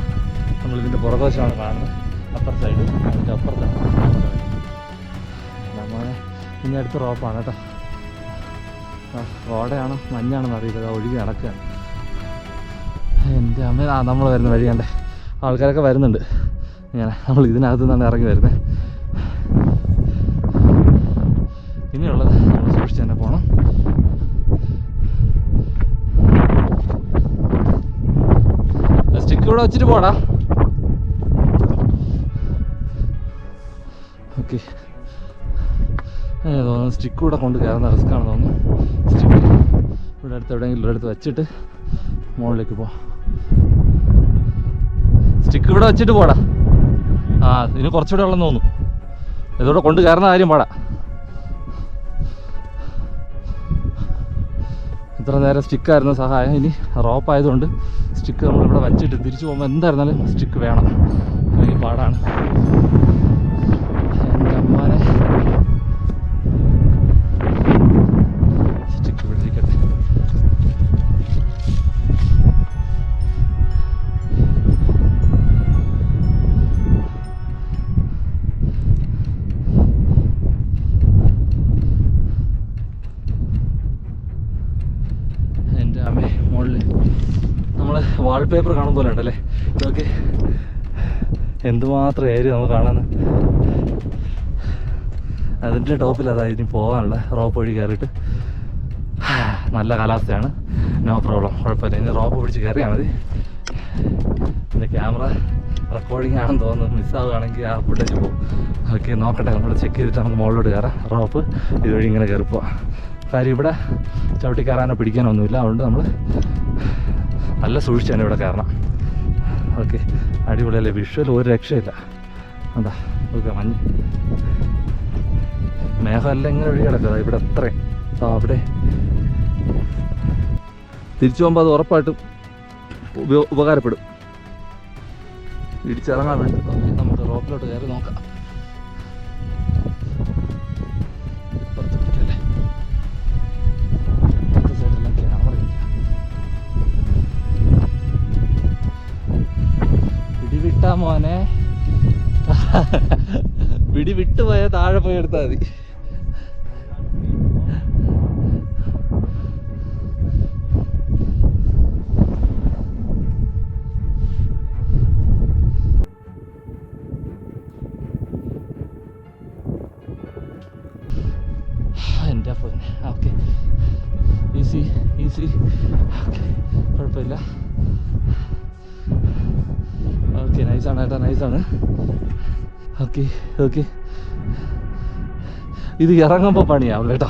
Speaker 1: നമ്മളിതിൻ്റെ പുറകുവശമാണ് കാണുന്നത്, അപ്പുറത്തെ സൈഡ്. അതിൻ്റെ അപ്പുറത്താണ് നമ്മളെ. ഇനി അടുത്ത റോപ്പാണ് കേട്ടോ. റോഡയാണോ മഞ്ഞാണെന്ന് അറിയില്ല, ഒഴുകി നടക്കുകയാണ്. എൻ്റെ അമ്മ, നമ്മൾ വരുന്ന വഴി കണ്ടേ, ആൾക്കാരൊക്കെ വരുന്നുണ്ട് ഇങ്ങനെ. നമ്മൾ ഇതിനകത്ത് നിന്നാണ് ഇറങ്ങി വരുന്നത്. ഇനിയുള്ളത് നമ്മൾ സൂക്ഷിച്ച് തന്നെ പോകണം. സ്റ്റിക്ക് ഇവിടെ വെച്ചിട്ട് പോടാ. ഓക്കെ, തോന്നുന്നു സ്റ്റിക്ക് കൂടെ കൊണ്ട് കയറുന്ന റിസ്ക്കാണ് തോന്നുന്നു. സ്റ്റിക്ക് ഇവിടെ അടുത്ത് എവിടെയെങ്കിലും ഇവിടെ അടുത്ത് വെച്ചിട്ട് മുകളിലേക്ക് പോവാം. സ്റ്റിക്ക് ഇവിടെ വെച്ചിട്ട് പോടാ. ഇതിന് കുറച്ചുകൂടെ ഉള്ളെന്ന് തോന്നുന്നു. ഇതോടെ കൊണ്ട് കയറുന്ന കാര്യം പാടാ. ഇത്ര നേരം സ്റ്റിക്കായിരുന്നു സഹായം. ഇനി റോപ്പായതുകൊണ്ട് സ്റ്റിക്ക് നമ്മളിവിടെ വച്ചിട്ട് തിരിച്ചു പോകുമ്പോൾ എന്തായിരുന്നാലും സ്റ്റിക്ക് വേണം, അല്ലെങ്കിൽ പാടാണ്. എൻ്റെ അമ്മാനെ, സ്റ്റിക്ക് പിടിച്ചിരിക്കട്ടെ. എൻ്റെ അമ്മ, മുകളിൽ നമ്മൾ വാൾപേപ്പർ കാണുന്ന പോലെ ഉണ്ടല്ലേ ഇതൊക്കെ. എന്തുമാത്രം ഏരിയ നമുക്ക് കാണാൻ. അതിൻ്റെ ടോപ്പിൽ അതായത് പോകാനുള്ള റോപ്പ് വഴി കയറിയിട്ട്. നല്ല കാലാവസ്ഥയാണ്, നോ പ്രോബ്ലം, കുഴപ്പമില്ല. ഇനി റോപ്പ് പിടിച്ച് കയറിയാൽ മതി. പിന്നെ ക്യാമറ റെക്കോർഡിംഗ് ആണെന്ന് തോന്നുന്നു, മിസ്സാവുകയാണെങ്കിൽ ആ ഫുട്ടേജ് പോകും. ഓക്കെ, നോക്കട്ടെ, നമ്മൾ ചെക്ക് ചെയ്തിട്ട് നമുക്ക് മുകളിലോട്ട് കയറാം. റോപ്പ് ഇതുവഴി ഇങ്ങനെ കയറിപ്പോവാം. കാര്യം ഇവിടെ ചവിട്ടി കയറാനോ പിടിക്കാനോ ഒന്നുമില്ല, അതുകൊണ്ട് നമ്മൾ നല്ല സൂക്ഷിച്ച് തന്നെ ഇവിടെ കയറണം. ഓക്കെ, അടിപൊളിയല്ലേ, വിഷ്വൽ ഒരു രക്ഷയില്ല. എന്താ ഓക്കെ, മഞ്ഞ് മേഘമെല്ലാം ഇങ്ങനെ ഒഴുകി കിടക്കുക ഇവിടെ അത്രയും. അവിടെ തിരിച്ചു പോകുമ്പോൾ അത് ഉറപ്പായിട്ടും ഉപകാരപ്പെടും. ഇടിച്ചിറങ്ങാൻ വേണ്ടി നമുക്ക് റോപ്പിലോട്ട് കയറി നോക്കാം. ഇപ്പുറത്ത് പിടിക്കല്ലേ, ഇപ്പുറത്തെ സൈഡെല്ലാം ക്യാമറ ഇല്ല. പിടിവിട്ടാ മോനെ, പിടി വിട്ടുപോയാൽ താഴെ പോയി എടുത്താൽ മതി. എൻ്റെ പൊന്നെ, ഓക്കെ, ഈസി ഈസി, ഓക്കെ, കുഴപ്പമില്ല. ഓക്കെ, നൈസാണ് ഏട്ടാ, നൈസാണ്. ഓക്കെ ഓക്കെ, ഇത് ഇറങ്ങുമ്പോൾ പണിയാവും കേട്ടോ.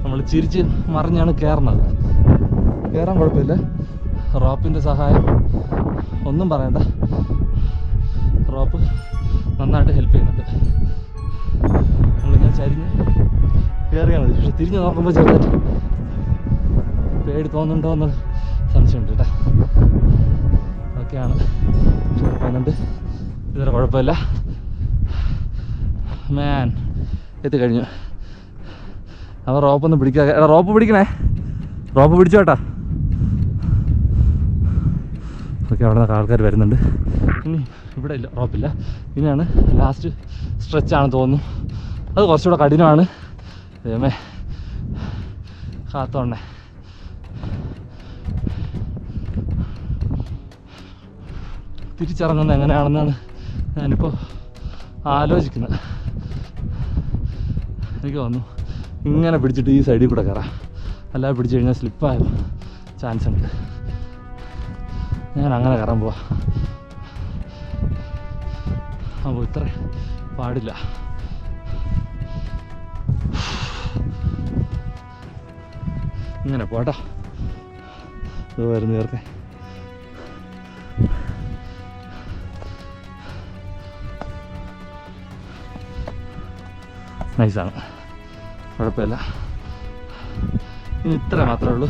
Speaker 1: നമ്മൾ ചിരിച്ച് മറിഞ്ഞാണ് കയറുന്നത്. കയറാൻ കുഴപ്പമില്ല. റോപ്പിൻ്റെ സഹായം ഒന്നും പറയണ്ട, റോപ്പ് നന്നായിട്ട് ഹെൽപ്പ് ചെയ്യുന്നുണ്ട്. നമ്മളിങ്ങനെ ചരിഞ്ഞ് കയറിയാൽ മതി. പക്ഷെ തിരിഞ്ഞ് നോക്കുമ്പോൾ ചെറുതായിട്ട് പേടി തോന്നുന്നുണ്ടോ എന്നൊരു സംശയമുണ്ട് കേട്ടോ. ഓക്കെയാണ്, കുഴപ്പമുണ്ട്, ഇതൊരു കുഴപ്പമില്ല. മാൻ എത്തിക്കഴിഞ്ഞു. അപ്പോൾ റോപ്പൊന്ന് പിടിക്കാതെ, റോപ്പ് പിടിക്കണേ, റോപ്പ് പിടിച്ചു കേട്ടാ. ഓക്കെ, അവിടെ നിന്നൊക്കെ ആൾക്കാർ വരുന്നുണ്ട്. ഇനി ഇവിടെ ഇല്ല, റോപ്പില്ല. ഇനിയാണ് ലാസ്റ്റ് സ്ട്രെച്ചാണ് തോന്നുന്നു. അത് കുറച്ചുകൂടെ കഠിനമാണ്. ദൈവമേ കാത്തോണ്ടേ. തിരിച്ചിറങ്ങുന്നത് എങ്ങനെയാണെന്നാണ് ഞാനിപ്പോൾ ആലോചിക്കുന്നത്. എനിക്ക് തോന്നുന്നു ഇങ്ങനെ പിടിച്ചിട്ട് ഈ സൈഡിൽ കൂടെ കയറാം, അല്ലാതെ പിടിച്ചു കഴിഞ്ഞാൽ സ്ലിപ്പായ ചാൻസ് ഉണ്ട്. ഞാൻ അങ്ങനെ കയറാൻ പോവാ. അപ്പോൾ ഇത്ര പാടില്ല. ഇങ്ങനെ പോട്ടാ, ഇത് വരുന്നു ചേർത്തെ. നൈസാണ്, കുഴപ്പമില്ല. ഇനി ഇത്ര മാത്രമേ ഉള്ളൂ.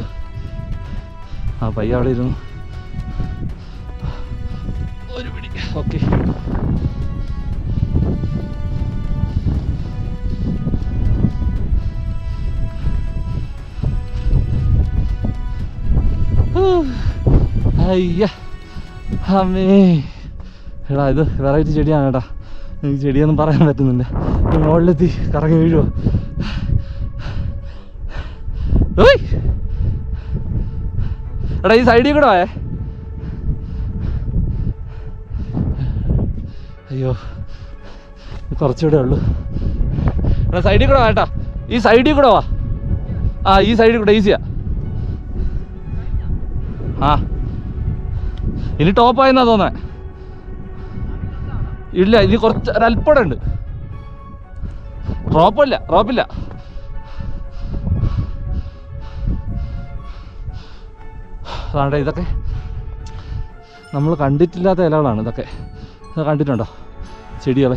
Speaker 1: ആ പയ്യ അവിടെ ഇരുന്നു ഒരു പിടി. ഓക്കെ, അയ്യ അമ്മേ. എടാ ഇത് വെറൈറ്റി ചെടിയാണ് കേട്ടാ. എനിക്ക് ചെടിയൊന്നും പറയാൻ പറ്റുന്നില്ല. മുകളിലെത്തി കറങ്ങി വീഴുവോ? എടാ ഈ സൈഡിൽ കൂടെ പോയേ. അയ്യോ കുറച്ചുകൂടെ ഉള്ളു. എടാ സൈഡിൽ കൂടെ വാട്ടാ, ഈ സൈഡിൽ കൂടെ വാ. ആ ഈ സൈഡിൽ കൂടെ ഈസിയാ. ആ ഇനി ടോപ്പായെന്നാ തോന്നേ. ഇല്ല, ഇനി കുറച്ച് ഒരൽപ്പട ഉണ്ട്. റോപ്പില്ല, റോപ്പില്ല. അതാണ്ട് ഇതൊക്കെ നമ്മൾ കണ്ടിട്ടില്ലാത്ത ഇലകളാണ് ഇതൊക്കെ. ഇത് കണ്ടിട്ടുണ്ടോ ചെടികൾ?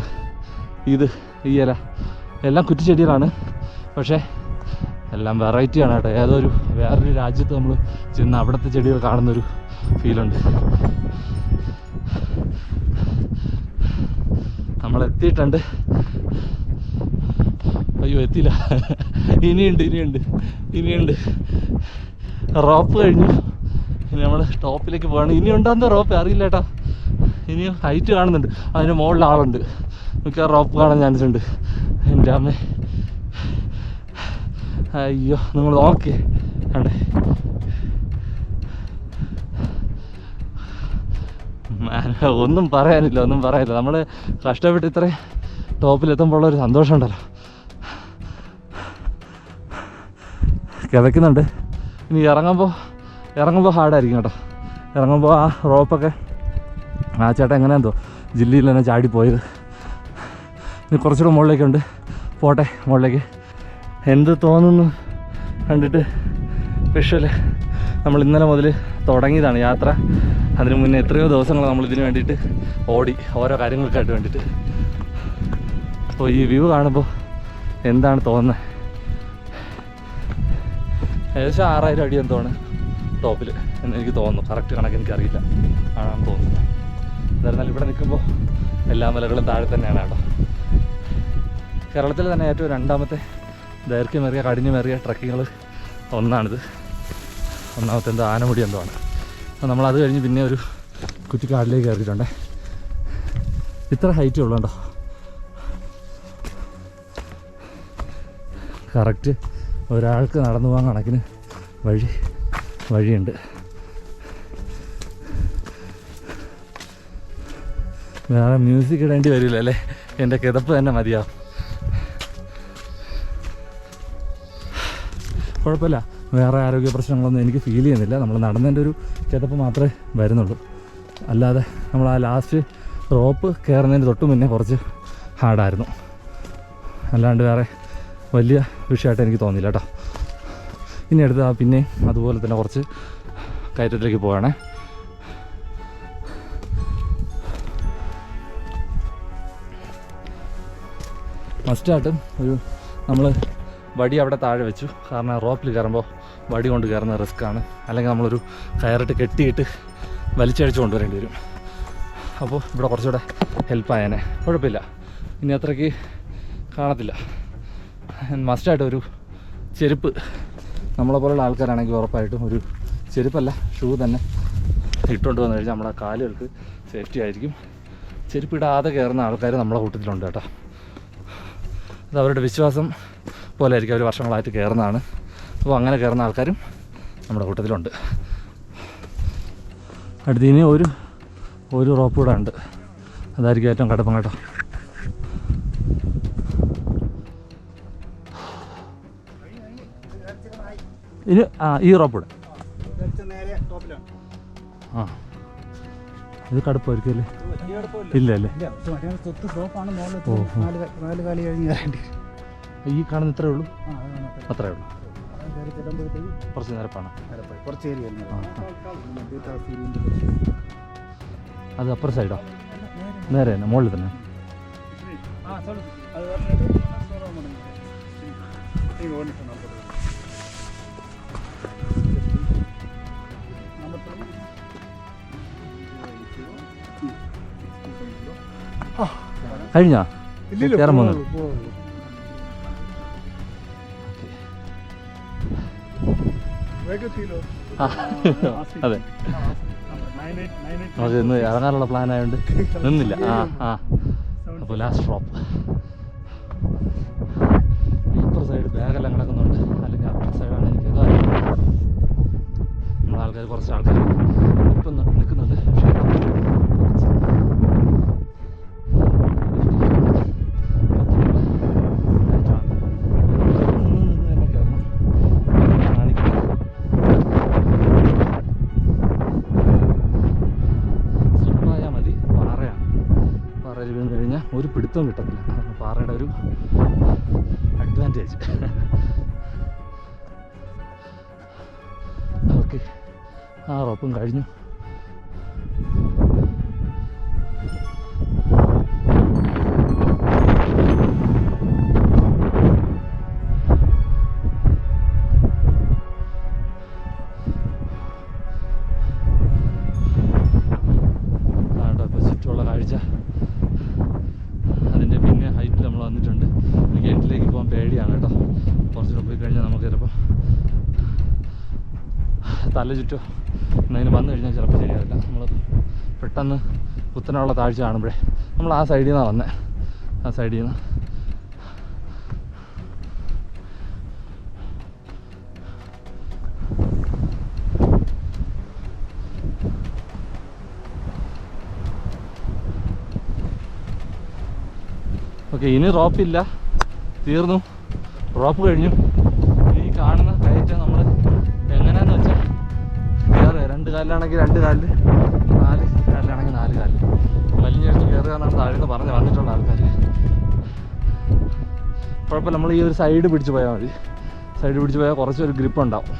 Speaker 1: ഇത് ഈ ഇല എല്ലാം കുറ്റിച്ചെടികളാണ്, പക്ഷേ എല്ലാം വെറൈറ്റിയാണ് കേട്ടോ. വേറൊരു രാജ്യത്ത് നമ്മൾ ചെന്ന് അവിടുത്തെ ചെടികൾ കാണുന്നൊരു ഫീലുണ്ട്. നമ്മൾ എത്തിയിട്ടുണ്ട്. അയ്യോ എത്തിയില്ല, ഇനിയുണ്ട്. റോപ്പ് കഴിഞ്ഞു. ഇനി നമ്മൾ ടോപ്പിലേക്ക് പോകണം. ഇനി ഉണ്ടോന്നോ റോപ്പ് അറിയില്ല കേട്ടോ. ഇനിയും ഹൈറ്റ് കാണുന്നുണ്ട്, അതിന് മുകളിൽ ആളുണ്ട്. മിക്ക റോപ്പ് കാണാൻ ചാൻസ് ഉണ്ട്. എൻ്റെ അമ്മ, അയ്യോ നിങ്ങൾ നോക്കേ കണ്ടേ. ഒന്നും പറയാനില്ല. നമ്മൾ കഷ്ടപ്പെട്ട് ഇത്രയും ടോപ്പിലെത്തുമ്പോൾ ഉള്ളൊരു സന്തോഷം ഉണ്ടല്ലോ. കിതയ്ക്കുന്നുണ്ട്. ഇനി ഇറങ്ങുമ്പോൾ ഹാർഡായിരിക്കും കേട്ടോ. ഇറങ്ങുമ്പോൾ ആ റോപ്പൊക്കെ ആ ചേട്ടൻ എങ്ങനെയാന്തോ ജില്ലയിൽ തന്നെ ചാടിപ്പോയത്. ഇനി കുറച്ചുകൂടെ മുകളിലേക്കുണ്ട്. പോട്ടെ മുകളിലേക്ക്. എന്ത് തോന്നുന്നു കണ്ടിട്ട് വിഷ്വല്. നമ്മൾ ഇന്നലെ മുതൽ തുടങ്ങിയതാണ് യാത്ര. അതിന് മുന്നേ എത്രയോ ദിവസങ്ങൾ നമ്മൾ ഇതിന് വേണ്ടിയിട്ട് ഓടി, ഓരോ കാര്യങ്ങൾക്കായിട്ട് വേണ്ടിയിട്ട്. അപ്പോൾ ഈ വ്യൂ കാണുമ്പോൾ എന്താണ് തോന്നുന്നത്? ഏകദേശം 6000 അടി എന്തോണ് ടോപ്പിൽ എന്ന് എനിക്ക് തോന്നുന്നു. കറക്റ്റ് കണക്ക് എനിക്കറിയില്ല, ആണെന്ന് തോന്നുന്നു. എന്നിരുന്നാൽ ഇവിടെ നിൽക്കുമ്പോൾ എല്ലാ മലകളും താഴെ തന്നെയാണ് കേട്ടോ. കേരളത്തിൽ തന്നെ ഏറ്റവും രണ്ടാമത്തെ ദൈർഘ്യമേറിയ കഠിനമേറിയ ട്രക്കിങ്ങൾ ഒന്നാണിത്. ഒന്നാമത്തെ എന്തോ ആനമുടി എന്തോ ആണ്. അപ്പോൾ നമ്മളത് കഴിഞ്ഞ് പിന്നെ ഒരു കുറ്റിക്കാടിലേക്ക് കയറിയിട്ടുണ്ടേ. ഇത്ര ഹൈറ്റേ ഉള്ളൂ കേട്ടോ. കറക്റ്റ് ഒരാൾക്ക് നടന്നു പോകാൻ കണക്കിന് വഴിയുണ്ട്. വേറെ മ്യൂസിക് ഇടേണ്ടി വരില്ല അല്ലേ, എൻ്റെ കിതപ്പ് തന്നെ മതിയാവും. കുഴപ്പമില്ല, വേറെ ആരോഗ്യ പ്രശ്നങ്ങളൊന്നും എനിക്ക് ഫീൽ ചെയ്യുന്നില്ല. നമ്മൾ നടന്നതിൻ്റെ ഒരു കിതപ്പ് മാത്രമേ വരുന്നുള്ളൂ. അല്ലാതെ നമ്മൾ ആ ലാസ്റ്റ് റോപ്പ് കയറുന്നതിന് തൊട്ട് മുന്നേ കുറച്ച് ഹാർഡായിരുന്നു. അല്ലാണ്ട് വേറെ വലിയ വിഷയമായിട്ട് എനിക്ക് തോന്നിയില്ല കേട്ടോ. ഇനി അടുത്ത് പിന്നെ അതുപോലെ തന്നെ കുറച്ച് കയറ്റത്തിലേക്ക് പോവുകയാണേ. മസ്റ്റായിട്ടും നമ്മൾ വടി അവിടെ താഴെ വെച്ചു. കാരണം റോപ്പിൽ കയറുമ്പോൾ വടി കൊണ്ട് കയറുന്ന റിസ്ക്കാണ്. അല്ലെങ്കിൽ നമ്മളൊരു കയറിട്ട് കെട്ടിയിട്ട് വലിച്ചഴിച്ച് കൊണ്ടുവരേണ്ടി വരും. അപ്പോൾ ഇവിടെ കുറച്ചുകൂടെ ഹെൽപ്പായേനെ. കുഴപ്പമില്ല, ഇനി അത്രയ്ക്ക് കാണത്തില്ല. മസ്റ്റായിട്ട് ഒരു ചെരുപ്പ്, നമ്മളെ പോലുള്ള ആൾക്കാരാണെങ്കിൽ ഉറപ്പായിട്ടും ഒരു ചെരുപ്പല്ല ഷൂ തന്നെ ഇട്ടുകൊണ്ട് വന്നു കഴിഞ്ഞാൽ നമ്മുടെ കാലുകൾക്ക് സേഫ്റ്റി ആയിരിക്കും. ചെരുപ്പിടാതെ കയറുന്ന ആൾക്കാർ നമ്മളെ കൂട്ടത്തിലുണ്ട് കേട്ടോ. അത് അവരുടെ വിശ്വാസം പോലെ ആയിരിക്കും, അവർ വർഷങ്ങളായിട്ട് കയറുന്നതാണ്. അപ്പോൾ അങ്ങനെ കയറുന്ന ആൾക്കാരും നമ്മുടെ കൂട്ടത്തിലുണ്ട്. അടുത്തതിന് ഒരു റോപ്പ് കൂടെ ഉണ്ട്. അതായിരിക്കും ഏറ്റവും കടുപ്പം കേട്ടോ. ഇനി ഈ റോപ്പ് കൂടെ ഇത് കടുപ്പമായിരിക്കും അല്ലേ? ഇല്ല അല്ലേ? ഈ കാണുന്ന ഇത്രേ ഉള്ളൂ? അത്രേ ഉള്ളൂ. കുറച്ച് നിരപ്പാണ്. അത് അപ്പുറ സൈഡോ? നേരെ തന്നെ മുകളിൽ തന്നെ. കഴിഞ്ഞാ കയറാൻ പോകുന്നത്? അതെ, നമുക്ക് ഇന്ന് ഇറങ്ങാനുള്ള പ്ലാൻ ആയതുകൊണ്ട് നിന്നില്ല. അപ്പോൾ ലാസ്റ്റ് ഡ്രോപ്പ്. ഇപ്പുറ സൈഡ് ബാഗെല്ലാം കിടക്കുന്നുണ്ട്. അല്ലെങ്കിൽ അപ്പുറ സൈഡാണ് എനിക്ക് നമ്മുടെ ആൾക്കാർ, കുറച്ച് ആൾക്കാർ ഇപ്പം നിൽക്കുന്നുണ്ട്. പക്ഷേ ഒരു പിടുത്തവും കിട്ടത്തില്ല. പാറയുടെ ഒരു അഡ്വാൻറ്റേജ്. ഓക്കെ, ആ റോപ്പും കഴിഞ്ഞു. ഇപ്പോൾ ചുറ്റുമുള്ള കാഴ്ച. അതിൻ്റെ പിന്നെ ഹൈറ്റിൽ നമ്മൾ വന്നിട്ടുണ്ട്. ഗേറ്റിലേക്ക് പോകാൻ പേടിയാണ് കേട്ടോ. കുറച്ചുകൂടെ പോയി കഴിഞ്ഞാൽ നമുക്ക് ചിലപ്പോൾ തല ചുറ്റോ എന്നതിന് വന്നു കഴിഞ്ഞാൽ ചിലപ്പോൾ ശരിയാവില്ല. നമ്മൾ പെട്ടെന്ന് കുത്തനെയുള്ള താഴ്ച കാണുമ്പോഴേ നമ്മൾ ആ സൈഡിൽ നിന്നാണ് വന്നത്. ആ സൈഡിൽ നിന്ന് ഓക്കെ. ഇനി റോപ്പില്ല, തീർന്നു. റോപ്പ് കഴിഞ്ഞു. ഇനി ഈ കാണുന്ന കയറ്റം നമ്മൾ എങ്ങനെയാണെന്ന് വെച്ചാൽ കയറുക. 2 കാലിലാണെങ്കിൽ 2 കാലിൽ, 4 കാലിലാണെങ്കിൽ 4 കാലിൽ വലിഞ്ഞെടുത്ത് കയറുക എന്നാണ് താഴെ നിന്ന് പറഞ്ഞ് വന്നിട്ടുള്ള ആൾക്കാർ. കുഴപ്പമില്ല, നമ്മൾ ഈ ഒരു സൈഡ് പിടിച്ച് പോയാൽ മതി. സൈഡ് പിടിച്ച് പോയാൽ കുറച്ചൊരു ഗ്രിപ്പ് ഉണ്ടാവും.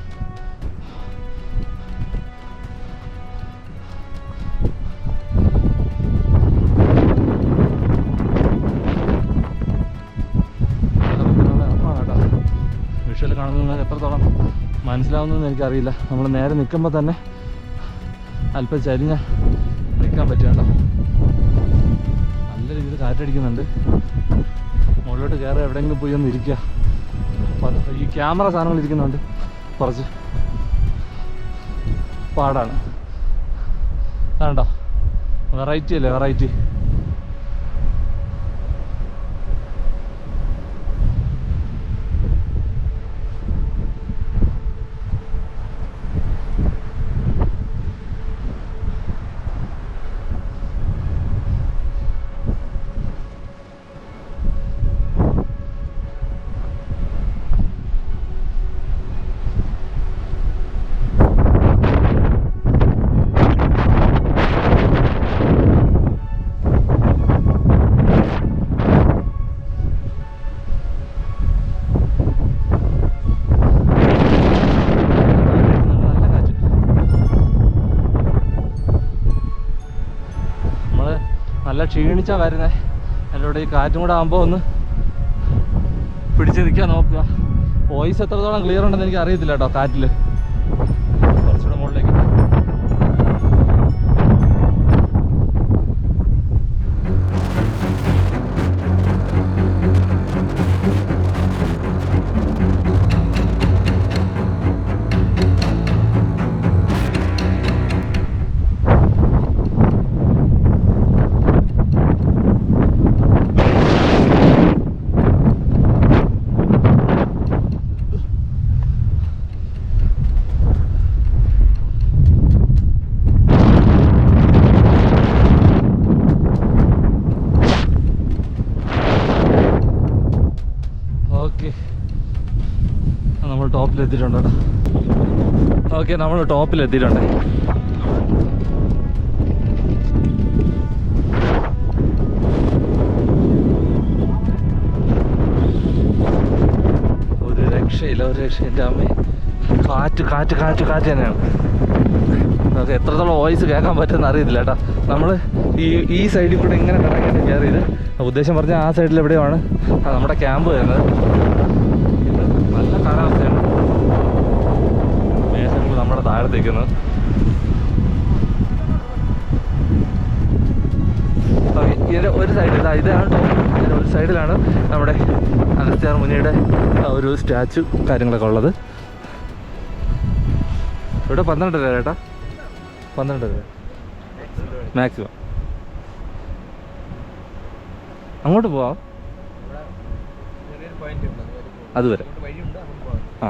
Speaker 1: വിഷ്വൽ കാണുന്നത് എത്രത്തോളം മനസ്സിലാവുന്നതെന്ന് എനിക്കറിയില്ല. നമ്മൾ നേരെ നിൽക്കുമ്പോൾ തന്നെ അല്പം ചരിഞ്ഞ് നിൽക്കാൻ പറ്റും കേട്ടോ. കാറ്റടിക്കുന്നുണ്ട്. മുകളിലോട്ട് കയറി എവിടെയെങ്കിലും പോയി ഒന്ന് ഇരിക്കുക. ഈ ക്യാമറ സാധനങ്ങൾ ഇരിക്കുന്നുണ്ട്, കുറച്ച് പാടാണ്. വേണ്ട, വെറൈറ്റി അല്ലേ, വെറൈറ്റി. നല്ല ക്ഷീണിച്ചാണ് വരുന്നത്. അതിലൂടെ ഈ കാറ്റും കൂടെ ആകുമ്പോൾ ഒന്ന് പിടിച്ച് നിൽക്കാൻ നോക്കുക. വോയിസ് എത്രത്തോളം ക്ലിയർ ഉണ്ടെന്ന് എനിക്ക് അറിയത്തില്ല കേട്ടോ കാറ്റിൽ. കുറച്ചുകൂടെ മുകളിലേക്ക്. നമ്മൾ ടോപ്പിലെത്തിയിട്ടുണ്ട് കേട്ടോ. ഓക്കെ, നമ്മൾ ടോപ്പിലെത്തിയിട്ടുണ്ട്. ഒരു രക്ഷയില്ല, ഒരു രക്ഷയില്ല അമ്മേ. കാറ്റ് കാറ്റ് കാറ്റ് കാറ്റ് തന്നെയാണ്. നമുക്ക് എത്രത്തോളം വോയിസ് കേൾക്കാൻ പറ്റുമെന്ന് അറിയത്തില്ല കേട്ടോ. നമ്മൾ ഈ സൈഡിൽ കൂടെ ഇങ്ങനെ കറങ്ങിയിട്ട് കയറിയത്. ഉദ്ദേശം പറഞ്ഞാൽ ആ സൈഡിൽ എവിടെയാണ് നമ്മുടെ ക്യാമ്പ് വരുന്നത്. നല്ല കാലാവസ്ഥയാണ്. മേഘങ്ങൾ നമ്മുടെ താഴത്തേക്കുന്നത്. ഇതിൻ്റെ ഒരു സൈഡിൽ ഇതാണ് ടോപ്പ്. ഇതിൻ്റെ ഒരു സൈഡിലാണ് നമ്മുടെ അഗസ്ത്യാർ മുനിയുടെ ഒരു സ്റ്റാച്ചു കാര്യങ്ങളൊക്കെ ഉള്ളത്. ഇവിടെ 12 രൂപ ചേട്ടാ, 12 രൂപ മാക്സിമം. അങ്ങോട്ട് പോവാം, അതുവരെ. ആ,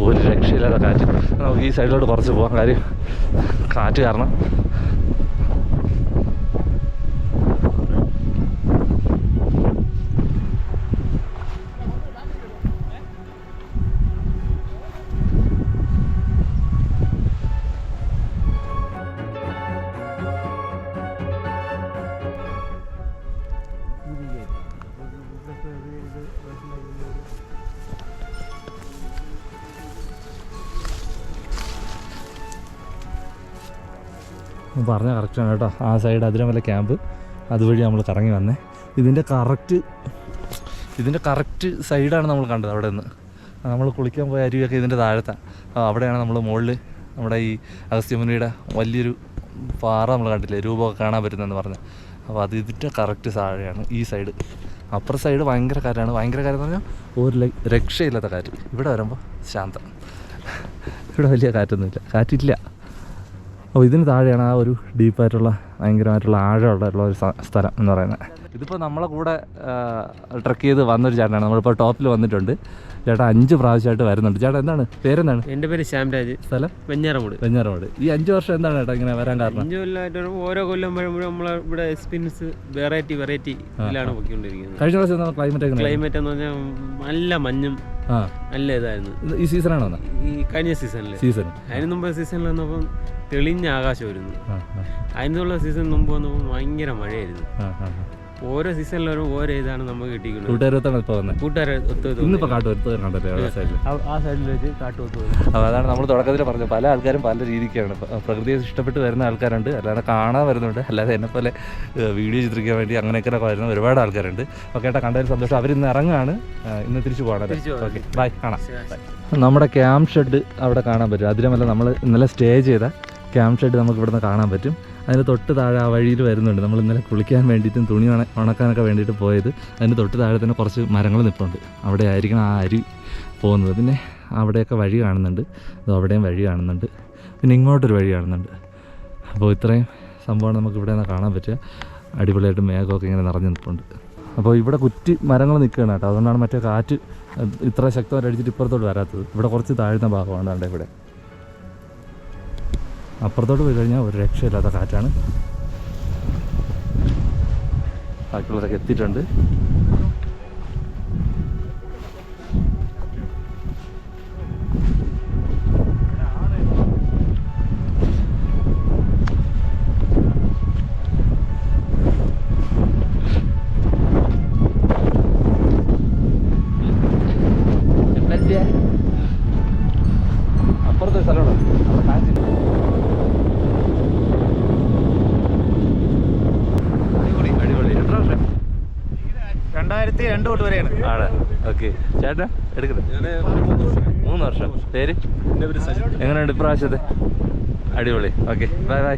Speaker 1: ഒരു രക്ഷയില്ലാത്ത കാറ്റ്. നമുക്ക് ഈ സൈഡിലോട്ട് കുറച്ച് പോകാം, കാര്യം കാറ്റ് കാരണം. പറഞ്ഞാൽ കറക്റ്റാണ് കേട്ടോ. ആ സൈഡ് അതിരമല ക്യാമ്പ്, അതുവഴി നമ്മൾ കറങ്ങി വന്നേ. ഇതിൻ്റെ കറക്റ്റ് സൈഡാണ് നമ്മൾ കണ്ടത്. അവിടെ നിന്ന് നമ്മൾ കുളിക്കാൻ പോയ അരുവിയൊക്കെ ഇതിൻ്റെ താഴത്താണ്. അവിടെയാണ് നമ്മൾ മുകളിൽ നമ്മുടെ ഈ അഗസ്ത്യമുനിയുടെ വലിയൊരു പാറ നമ്മൾ കണ്ടില്ലേ, രൂപമൊക്കെ കാണാൻ പറ്റുന്നതെന്ന് പറഞ്ഞത്. അപ്പോൾ അത് ഇതിൻ്റെ കറക്റ്റ് താഴെയാണ് ഈ സൈഡ്. അപ്പുറ സൈഡ് ഭയങ്കര കാറ്റാണ്. ഭയങ്കര കാറ്റ് എന്ന് പറഞ്ഞാൽ ഒരു രക്ഷയില്ലാത്ത കാറ്റ്. ഇവിടെ വരുമ്പോൾ ശാന്തം. ഇവിടെ വലിയ കാറ്റൊന്നുമില്ല, കാറ്റില്ല. അപ്പോൾ ഇതിന് താഴെയാണ് ആ ഒരു ഡീപ്പായിട്ടുള്ള ഭയങ്കരമായിട്ടുള്ള ആഴമുള്ള ഒരു സ്ഥലം എന്ന് പറയുന്നത്. ഇതിപ്പോൾ നമ്മളെ കൂടെ ട്രക്ക് ചെയ്ത് വന്നൊരു ചേട്ടനാണ്. നമ്മളിപ്പോൾ ടോപ്പിൽ വന്നിട്ടുണ്ട്. ചേട്ടാ 5 പ്രാവശ്യമായിട്ട് വരുന്നുണ്ട്. ചേട്ടാ എന്താണ് പേരെന്താണ്?
Speaker 5: എൻ്റെ പേര് ശ്യാംരാജ്,
Speaker 1: സ്ഥലം വെഞ്ഞാറമൂട്. ഈ 5 വർഷം എന്താണ് ചേട്ടാ ഇങ്ങനെ വരാൻ കാരണം?
Speaker 5: 5 കൊല്ലമായിട്ട് ഓരോ കൊല്ലം വരുമ്പോഴും നമ്മളിവിടെ എക്സ്പീരിയൻസ് വെറൈറ്റി ഇതിലാണ് പോയിക്കൊണ്ടിരിക്കുന്നത്.
Speaker 1: കഴിഞ്ഞ പ്രാവശ്യം
Speaker 5: ക്ലൈമറ്റ് എന്ന് പറഞ്ഞാൽ നല്ല മഞ്ഞും നല്ല ഇതായിരുന്നു.
Speaker 1: ഈ സീസണാണോ?
Speaker 5: ഈ കഴിഞ്ഞ സീസൺ അതിന് മുമ്പ് സീസണിൽ വന്നപ്പം തെളിഞ്ഞ ആകാശമായിരുന്നു. അതിനുള്ള സീസൺ മുമ്പ് വന്നപ്പോൾ ഭയങ്കര മഴയായിരുന്നു. ഓരോ സീസണിലും ഓരോ ഇതാണ് നമുക്ക് കിട്ടിയിട്ടുള്ളത്. ആ സൈഡിൽ വെച്ച് കാട്ടുകൊത്ത്.
Speaker 1: അതാണ് നമ്മൾ തുടക്കത്തിൽ പറഞ്ഞത്. പല ആൾക്കാരും പല രീതിക്കാണ്. പ്രകൃതിയെ ഇഷ്ടപ്പെട്ട് വരുന്ന ആൾക്കാരുണ്ട്, അല്ലാതെ കാണാൻ വരുന്നുണ്ട്, അല്ലാതെ എന്നെ പോലെ വീഡിയോ ചിത്രിക്കാൻ വേണ്ടി അങ്ങനെയൊക്കെ വരുന്ന ഒരുപാട് ആൾക്കാരുണ്ട്. ഓക്കെ ഏട്ടാ, കണ്ടതിൽ സന്തോഷം. അവരിന്ന് ഇറങ്ങാണ്, ഇന്ന് തിരിച്ചു പോകണല്ലേ. ഓക്കെ ബൈ, കാണാം. നമ്മുടെ ക്യാമ്പ് ഷെഡ് അവിടെ കാണാൻ പറ്റും. അതിലുമല്ല നമ്മൾ ഇന്നലെ സ്റ്റേ ചെയ്ത ക്യാമ്പ് ഷെഡ് നമുക്ക് ഇവിടുന്ന് കാണാൻ പറ്റും. അതിന് തൊട്ട് താഴെ ആ വഴിയിൽ വരുന്നുണ്ട്. നമ്മൾ ഇന്നലെ കുളിക്കാൻ വേണ്ടിയിട്ടും തുണി ഉണക്കാനൊക്കെ വേണ്ടിയിട്ട് പോയത്. അതിന് തൊട്ട് താഴെ തന്നെ കുറച്ച് മരങ്ങൾ നിൽപ്പുണ്ട്. അവിടെ ആയിരിക്കണം ആ അരി പോകുന്നത്. പിന്നെ അവിടെയൊക്കെ വഴി കാണുന്നുണ്ട്. അവിടെയും വഴി കാണുന്നുണ്ട്. പിന്നെ ഇങ്ങോട്ടൊരു വഴി കാണുന്നുണ്ട്. അപ്പോൾ ഇത്രയും സംഭവമാണ് നമുക്ക് ഇവിടെ നിന്ന് കാണാൻ പറ്റുക. അടിപൊളിയായിട്ട് മേഘമൊക്കെ ഇങ്ങനെ നിറഞ്ഞു നിൽപ്പുണ്ട്. അപ്പോൾ ഇവിടെ കുറ്റി മരങ്ങൾ നിൽക്കുകയാണ് കേട്ടോ. അതുകൊണ്ടാണ് മറ്റേ കാറ്റ് ഇത്ര ശക്തമായിട്ട് അടിച്ചിട്ട് ഇപ്പുറത്തോട്ട് വരാത്തത്. ഇവിടെ കുറച്ച് താഴ്ന്ന ഭാഗമാണ് അവിടെ. ഇവിടെ അപ്പുറത്തോട്ട് പോയി കഴിഞ്ഞാൽ ഒരു രക്ഷയില്ലാത്ത കാറ്റാണ്. ബാക്കിയുള്ളവരൊക്കെ എത്തിയിട്ടുണ്ട്. അപ്പുറത്തെ സ്ഥലമാണ് അവിടെ കാറ്റില്ല. അടിപൊളി. എത്ര വർഷം?
Speaker 6: 2002 തൊട്ട് വരെയാണ്.
Speaker 1: ആണ്. ഓക്കെ. ചേട്ടാ എടുക്കുന്നത് 3 വർഷം. പേര്? എങ്ങനെയുണ്ട് ഇപ്രാവശ്യത്തെ? അടിപൊളി. Okay, bye by.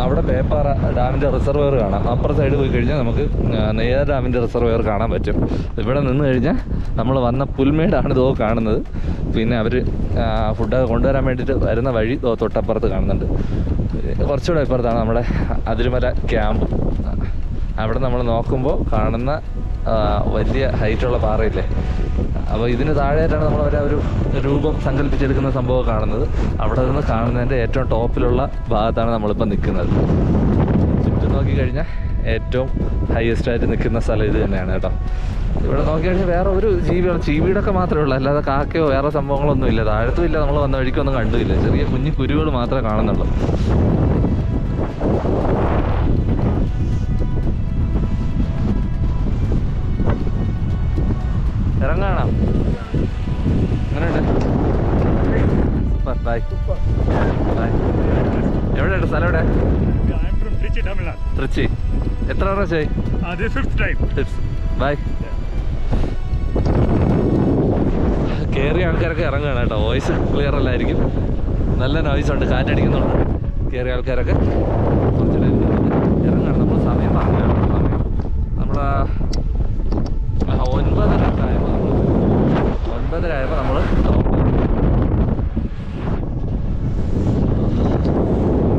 Speaker 1: അവിടെ പേപ്പാറ ഡാമിൻ്റെ റിസർവയർ കാണാം. അപ്പുറ സൈഡ് പോയി കഴിഞ്ഞാൽ നമുക്ക് നെയ്യാർ ഡാമിൻ്റെ റിസർവയർ കാണാൻ പറ്റും. ഇവിടെ നിന്ന് കഴിഞ്ഞാൽ നമ്മൾ വന്ന പുൽമേടാണ് ഇതോ കാണുന്നത്. പിന്നെ അവർ ഫുഡൊക്കെ കൊണ്ടുവരാൻ വേണ്ടിയിട്ട് വരുന്ന വഴി തൊട്ടപ്പുറത്ത് കാണുന്നുണ്ട്. കുറച്ചുകൂടെ ഇപ്പുറത്താണ് നമ്മുടെ അതിരുമല ക്യാമ്പ്. അവിടെ നമ്മൾ നോക്കുമ്പോൾ കാണുന്ന വലിയ ഹൈറ്റുള്ള പാറയില്ലേ, അപ്പോൾ ഇതിന് താഴെയായിട്ടാണ് നമ്മൾ ഒരു രൂപം സങ്കല്പിച്ചെടുക്കുന്ന സംഭവം കാണുന്നത്. അവിടെ നിന്ന് കാണുന്നതിൻ്റെ ഏറ്റവും ടോപ്പിലുള്ള ഭാഗത്താണ് നമ്മളിപ്പോൾ നിൽക്കുന്നത്. ചുറ്റും നോക്കിക്കഴിഞ്ഞാൽ ഏറ്റവും ഹയസ്റ്റ് ആയിട്ട് നിൽക്കുന്ന സ്ഥലം ഇത് തന്നെയാണ് കേട്ടോ. ഇവിടെ നോക്കിക്കഴിഞ്ഞാൽ വേറെ ഒരു ചീവീടൊക്കെ മാത്രമേ ഉള്ളൂ, അല്ലാതെ കാക്കയോ വേറെ സംഭവങ്ങളൊന്നും ഇല്ല. താഴത്തും ഇല്ല, നമ്മൾ വന്ന വഴിക്കൊന്നും കണ്ടുമില്ല. ചെറിയ കുഞ്ഞു കുരുകൾ മാത്രമേ കാണുന്നുള്ളൂ. ഇറങ്ങാണോ? അങ്ങനെയുണ്ട്. സൂപ്പർ. Bye bye. എവിടെയുണ്ട് സ്ഥലം? എവിടെ? തൃച്ചി. എത്ര പ്രാവശ്യമായി? ബൈ. കയറിയ ആൾക്കാരൊക്കെ ഇറങ്ങുകയാണ് കേട്ടോ. വോയിസ് ക്ലിയർ അല്ലായിരിക്കും, നല്ല നോയ്സ് ഉണ്ട്, കാറ്റടിക്കുന്നുണ്ട്. കയറിയ ആൾക്കാരൊക്കെ കുറച്ചുകൂടെ ഇറങ്ങുകയാണ്. നമ്മൾ സമയം പറഞ്ഞാണ്. സമയം നമ്മൾ 9:30 ആയപ്പോൾ നമ്മൾ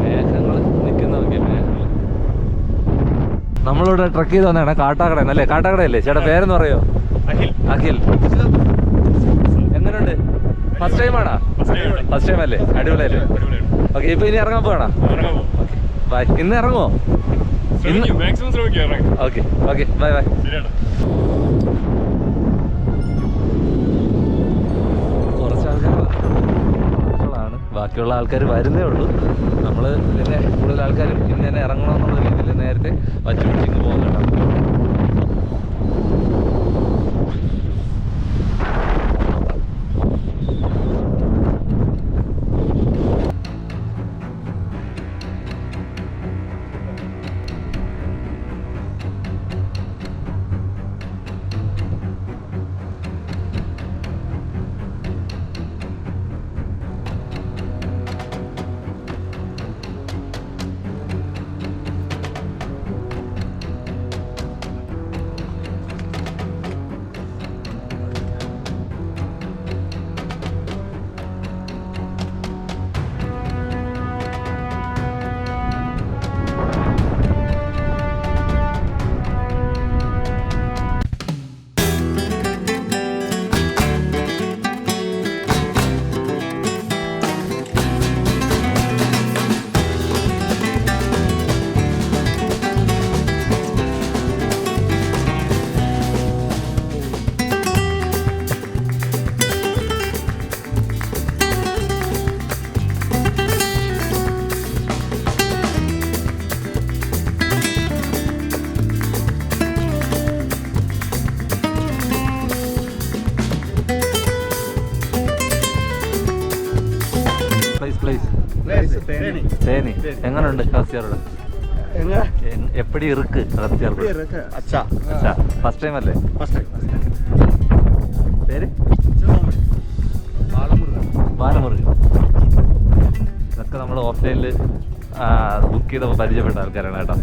Speaker 1: മേഘങ്ങൾ നിൽക്കുന്ന നോക്കിയ മേഘങ്ങൾ. നമ്മളിവിടെ ട്രക്ക് ചെയ്ത് വന്നതാണ് കാട്ടാക്കട എന്നല്ലേ? കാട്ടാക്കടയല്ലേ ചേട്ടാ? പേരെന്ന് പറയോ? അഖിൽ. എങ്ങനെയുണ്ട്? ഫസ്റ്റ് ടൈമാണോ? ഫസ്റ്റ് ടൈം അല്ലേ? അടിപൊളിയല്ലേ? ഓക്കെ, ഇപ്പൊ ഇനി ഇറങ്ങാൻ പോകണോ? Okay, bye. ഇന്ന് ഇറങ്ങുമോ? Okay okay, bye bye. ബാക്കിയുള്ള ആൾക്കാർ വരുന്നേ ഉള്ളൂ. നമ്മൾ പിന്നെ കൂടുതൽ ആൾക്കാരും ഇന്ന് തന്നെ ഇറങ്ങണമെന്നുള്ള രീതിയിൽ നേരത്തെ വച്ചു പിടിച്ചിങ്ങ് പോകുന്നുണ്ടാവും. തേനി. എങ്ങനെയുണ്ട് കാസിയാറുടെ? എപ്പടി ഇருக்கு
Speaker 6: അച്ഛാ
Speaker 1: ഫസ്റ്റ് ടൈം അല്ലേ? പേര് ബാലമുരുകൻ. ഇതൊക്കെ നമ്മൾ ഓഫ്ലൈനിൽ ബുക്ക് ചെയ്തപ്പോൾ പരിചയപ്പെട്ട ആൾക്കാരാണ് കേട്ടോ.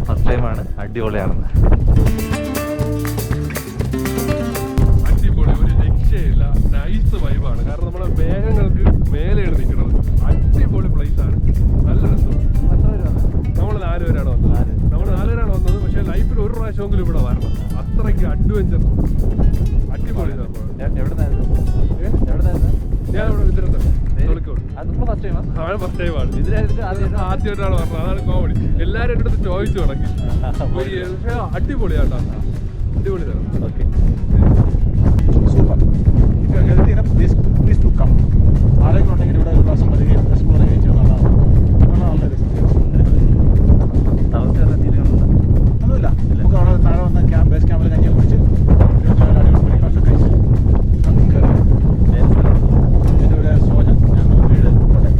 Speaker 1: ഫസ്റ്റ് ടൈമാണ്, അടിപൊളിയാണെന്ന്.
Speaker 2: അടിപൊളി, ഒരു രക്ഷയില്ല. നൈസ് വൈബാണ്. കാരണം നമ്മളെ മേഘങ്ങൾക്ക് മേലെയാണ് നിൽക്കുന്നത്. അടിപൊളി പ്ലേസ് ആണ്. നല്ല രസം. നമ്മൾ 4 പേരാണ് വന്നത്. പക്ഷെ ലൈഫിൽ ഒരു പ്രാവശ്യമെങ്കിലും ഇവിടെ വരണം. അത്രയ്ക്ക് അഡ്വഞ്ചർ, അടിപൊളി സംഭവം. ഞാൻ ഇവിടെ തൊളിക്കോട്. ഫസ്റ്റ് ടൈമാണ്. ആദ്യമായിട്ടാണ് പറഞ്ഞത്. അതാണ് കോമഡി. എല്ലാവരും എൻ്റെ അടുത്ത് ചോദിച്ചു തുടങ്ങി. പക്ഷേ അടിപൊളിയാട്ടോ, അടിപൊളി സ്ഥലം.
Speaker 1: Okay,
Speaker 6: super. Please to come. ആരെങ്കിലും ഉണ്ടെങ്കിൽ ഇവിടെ ഒരു പ്രാവശ്യം വരികയും എക്സ്പ്ലോർ ചെയ്യുകയും ചെയ്യുന്നതാണ്. നല്ലൊരു ഒന്നുമില്ല. നമുക്ക് അവിടെ താഴെ വന്ന ബേസ് ക്യാമ്പിൽ കഞ്ഞി കുടിച്ച് അടിപൊളി ബ്രേക്ക്ഫാസ്റ്റ് കഴിച്ച് നമുക്ക് എൻ്റെ ഇവിടെ സോജൻ, ഞങ്ങൾ വീട് കോട്ടയം.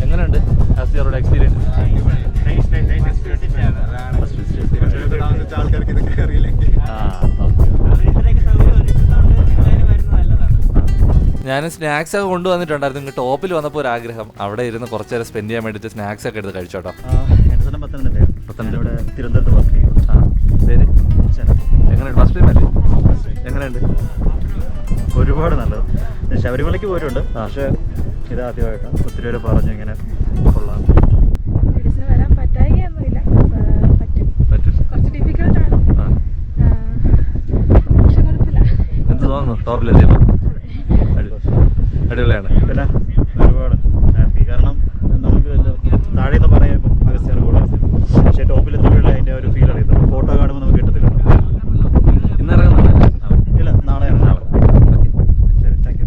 Speaker 1: എങ്ങനെയുണ്ട് ഹാസിയാറുടെ എക്സ്പീരിയൻസ്?
Speaker 6: ആൾക്കാർക്ക് ഇതൊക്കെ അറിയില്ലെങ്കിൽ
Speaker 1: ഞാൻ സ്നാക്സ് ഒക്കെ കൊണ്ടുവന്നിട്ടുണ്ടായിരുന്നു. ഇങ്ങ് ടോപ്പിൽ വന്നപ്പോൾ ഒരു ആഗ്രഹം അവിടെ ഇരുന്ന് കുറച്ച് നേരം സ്പെൻഡ് ചെയ്യാൻ വേണ്ടിയിട്ട് സ്നാക്സ് ഒക്കെ എടുത്ത് കഴിച്ചോട്ടോ.
Speaker 6: എൻ്റെ സ്ഥലം പത്തനംതിട്ട. ഇവിടെ തിരുവനന്തപുരത്ത് വർക്ക് ചെയ്യും.
Speaker 1: പേര് എങ്ങനെയുണ്ട്? ഫസ്റ്റ് ടൈം അല്ലേ? എങ്ങനെയുണ്ട്?
Speaker 6: ഒരുപാട് നല്ലത്. ശബരിമലയ്ക്ക് പോയിട്ടുണ്ട്, പക്ഷേ ഇതാദ്യമായിട്ടാണ്. ഒത്തിരി പേര് പറഞ്ഞു ഇങ്ങനെ കൊള്ളാം.
Speaker 7: വരാൻ പറ്റായികയൊന്നുമില്ല,
Speaker 1: പറ്റും.
Speaker 7: കുറച്ച് ഡിഫിക്കൽട്ടാണ്. പക്ഷെ കുഴപ്പമില്ല.
Speaker 1: എന്ത് തോന്നുന്നു ടോപ്പിലെത്തിയപ്പോൾ? അടിപൊളിയാണ്.
Speaker 6: പിന്നെ ഒരുപാട് ഹാപ്പി. കാരണം നമുക്ക് താഴേന്ന് പറയുമ്പോൾ അഗസ്ത്യാർ കൂടെ, പക്ഷേ ടോപ്പിലെത്തുമ്പോഴുള്ള അതിൻ്റെ ഒരു ഫീൽ അറിയത്തുള്ളൂ. ഫോട്ടോ കാണുമ്പോൾ നമുക്ക് കിട്ടത്തില്ല.
Speaker 1: ഇന്നിറങ്ങുന്നുണ്ട്?
Speaker 6: ഇല്ല, നാളെയാണ്. ശരി, താങ്ക് യു.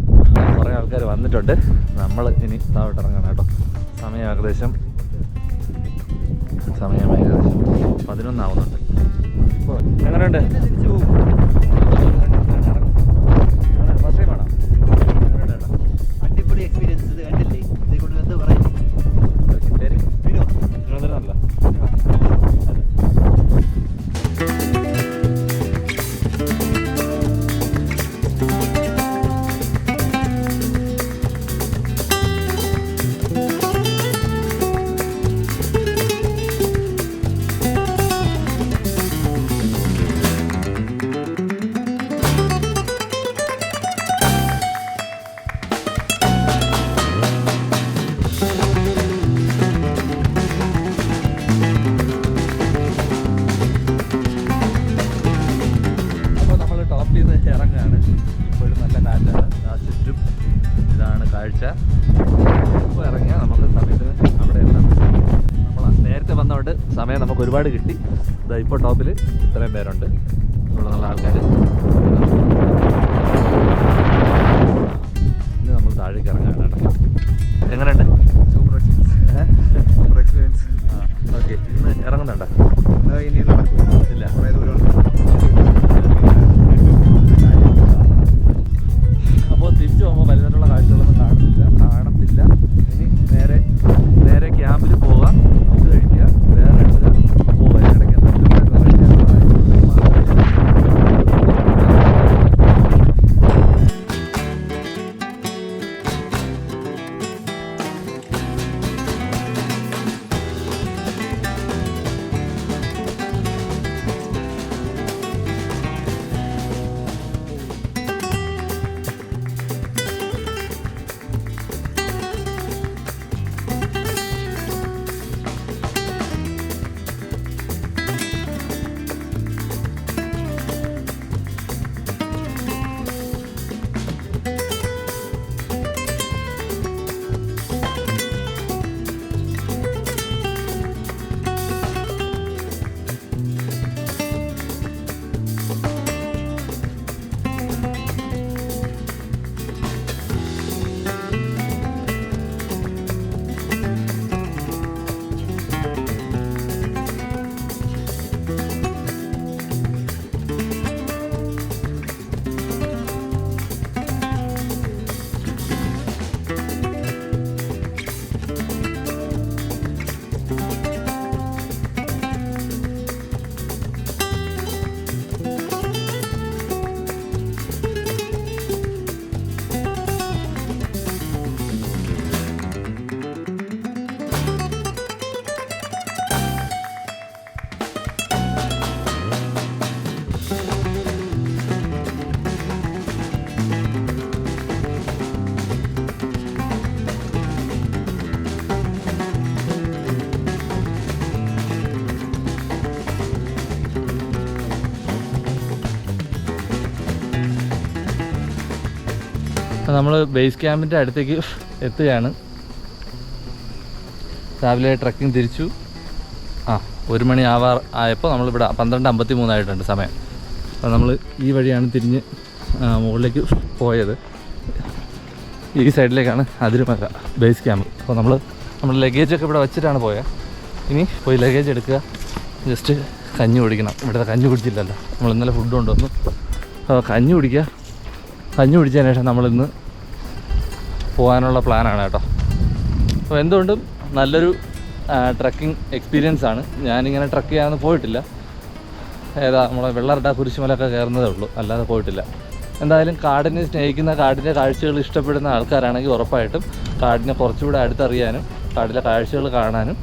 Speaker 1: കുറേ ആൾക്കാർ വന്നിട്ടുണ്ട്. നമ്മൾ ഇനി താഴോട്ട് ഇറങ്ങണം കേട്ടോ. സമയം ഏകദേശം 11 ആവുന്നുണ്ട്. എങ്ങനെയുണ്ട്? ഫസ്റ്റ് ടൈമാണോ?
Speaker 4: അടിപൊളി എക്സ്പീരിയൻസ്. ഇത് കണ്ടില്ലേ? ഇതേക്കൊണ്ട് എന്താ പറയുക?
Speaker 1: പേര് തിരുവനന്തപുരമല്ല? ഇറങ്ങാണ്. ഇപ്പോഴും നല്ല കാറ്റാണ്. ചുറ്റും ഇതാണ് കാഴ്ച. ഇപ്പോൾ ഇറങ്ങിയാൽ നമുക്ക് സമയത്തിന് അവിടെ എത്താൻ പറ്റും. നമ്മൾ നേരത്തെ വന്നതുകൊണ്ട് സമയം നമുക്ക് ഒരുപാട് കിട്ടി. ഇതാ ഇപ്പോൾ ടോപ്പിൽ ഇത്രയും പേരുണ്ട്. ഇവിടെ നല്ല ആൾക്കാർ. ഇന്ന് നമ്മൾ താഴേക്ക് ഇറങ്ങാനാണ്. എങ്ങനെയുണ്ട്?
Speaker 6: Super experience.
Speaker 1: ഓക്കെ, ഇന്ന് ഇറങ്ങുന്നുണ്ടോ?
Speaker 6: ഇനി നടക്കും.
Speaker 1: ഇല്ല,
Speaker 6: കുറേ ദൂരമുണ്ട്.
Speaker 1: അപ്പോൾ തിരിച്ചു പോകുമ്പോൾ വലുതായിട്ടുള്ള കാഴ്ചകളൊന്നും കാണത്തില്ല. ഇനി നേരെ ക്യാമ്പിൽ പോവുക, ഇത് കഴിക്കുക, വേറെ എടുക്കുക, പോവുക. ഇടയ്ക്ക് എന്തെങ്കിലും നമ്മൾ ബേസ് ക്യാമ്പിൻ്റെ അടുത്തേക്ക് എത്തുകയാണ്. രാവിലെ ട്രക്കിംഗ് തിരിച്ചു. 1 മണി ആയപ്പോൾ നമ്മളിവിടെ 12:53 ആയിട്ടുണ്ട് സമയം. അപ്പോൾ നമ്മൾ ഈ വഴിയാണ് തിരിഞ്ഞ് മുകളിലേക്ക് പോയത്. ഈ സൈഡിലേക്കാണ് അതിരുമല ബേസ് ക്യാമ്പ്. അപ്പോൾ നമ്മൾ ലഗേജൊക്കെ ഇവിടെ വെച്ചിട്ടാണ് പോയത്. ഇനി പോയി ലഗേജ് എടുക്കുക, ജസ്റ്റ് കഞ്ഞി കുടിക്കണം. ഇവിടുത്തെ കഞ്ഞി കുടിച്ചില്ലല്ലോ, നമ്മൾ ഇന്നലെ ഫുഡ് കൊണ്ടുവന്നു. അപ്പോൾ കഞ്ഞി കുടിക്കുക. കഞ്ഞി കുടിച്ചതിന് ശേഷം നമ്മളിന്ന് പോകാനുള്ള പ്ലാനാണ് കേട്ടോ. അപ്പോൾ എന്തുകൊണ്ടും നല്ലൊരു ട്രക്കിംഗ് എക്സ്പീരിയൻസ് ആണ്. ഞാനിങ്ങനെ ട്രക്ക് ചെയ്യാനൊന്നും പോയിട്ടില്ല. നമ്മളെ വെള്ളറട്ട കുരിശുമലൊക്കെ കയറുന്നതേ ഉള്ളൂ, അല്ലാതെ പോയിട്ടില്ല. എന്തായാലും കാടിനെ സ്നേഹിക്കുന്ന, കാടിൻ്റെ കാഴ്ചകൾ ഇഷ്ടപ്പെടുന്ന ആൾക്കാരാണെങ്കിൽ ഉറപ്പായിട്ടും കാടിനെ കുറച്ചുകൂടെ അടുത്തറിയാനും കാടിലെ കാഴ്ചകൾ കാണാനും